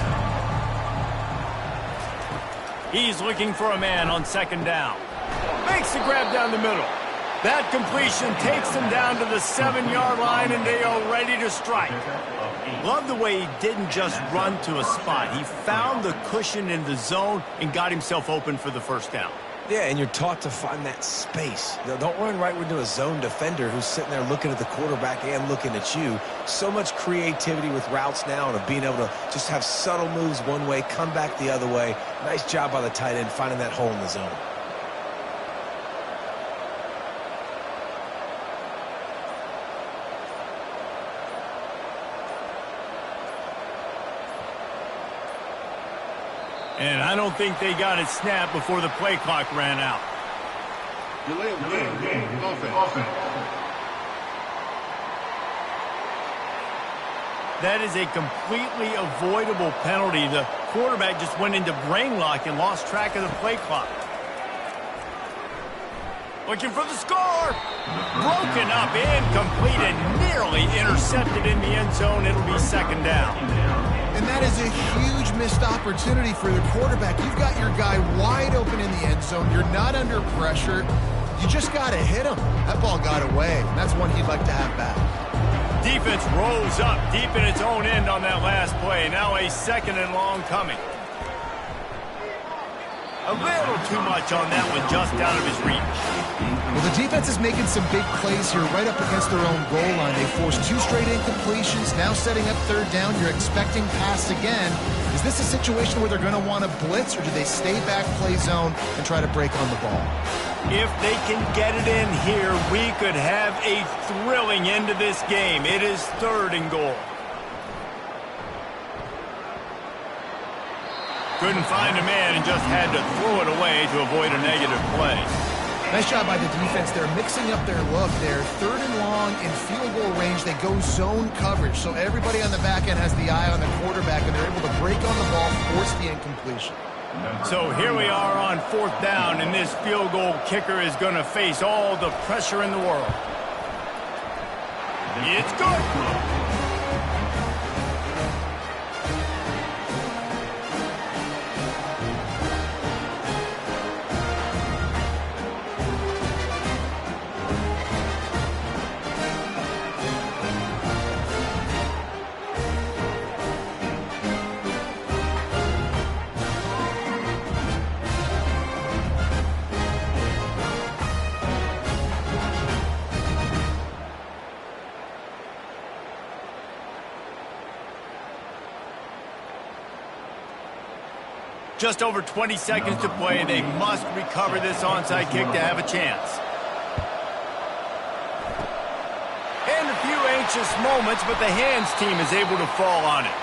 A: He's looking for a man on second down. Makes the grab down the middle. That completion takes them down to the 7-yard line, and they are ready to strike. Love the way he didn't just run to a spot. He found the cushion in the zone and got himself open for the first down.
B: Yeah, and you're taught to find that space. Don't run right into a zone defender who's sitting there looking at the quarterback and looking at you. So much creativity with routes now and of being able to just have subtle moves one way, come back the other way. Nice job by the tight end finding that hole in the zone.
A: And I don't think they got it snapped before the play clock ran out. That is a completely avoidable penalty. The quarterback just went into brain lock and lost track of the play clock. Looking for the score. Broken up, incomplete, and nearly intercepted in the end zone. It'll be second down.
C: And that is a huge missed opportunity for the quarterback. You've got your guy wide open in the end zone. You're not under pressure. You just got to hit him. That ball got away. And that's one he'd like to have back.
A: Defense rolls up deep in its own end on that last play. Now a second and long coming. A little too much on that one, just out of his reach.
C: Well, the defense is making some big plays here right up against their own goal line. They forced 2 straight incompletions, now setting up third down. You're expecting pass again. Is this a situation where they're going to want to blitz, or do they stay back, play zone, and try to break on the ball?
A: If they can get it in here, we could have a thrilling end to this game. It is third and goal. Couldn't find a man and just had to throw it away to avoid a negative play.
C: Nice job by the defense. They're mixing up their look. They're third and long in field goal range. They go zone coverage. So everybody on the back end has the eye on the quarterback, and they're able to break on the ball, force the incompletion.
A: So here we are on fourth down, and this field goal kicker is going to face all the pressure in the world. It's good. Just over 20 seconds to play. They must recover this onside kick to have a chance. And a few anxious moments, but the hands team is able to fall on it.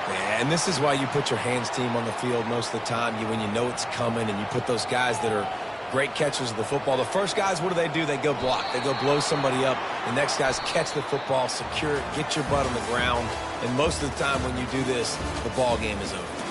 B: Yeah, and this is why you put your hands team on the field most of the time. When you know it's coming, and you put those guys that are great catchers of the football. The first guys, what do? They go block. They go blow somebody up. The next guys catch the football, secure it, get your butt on the ground. And most of the time when you do this, the ball game is over.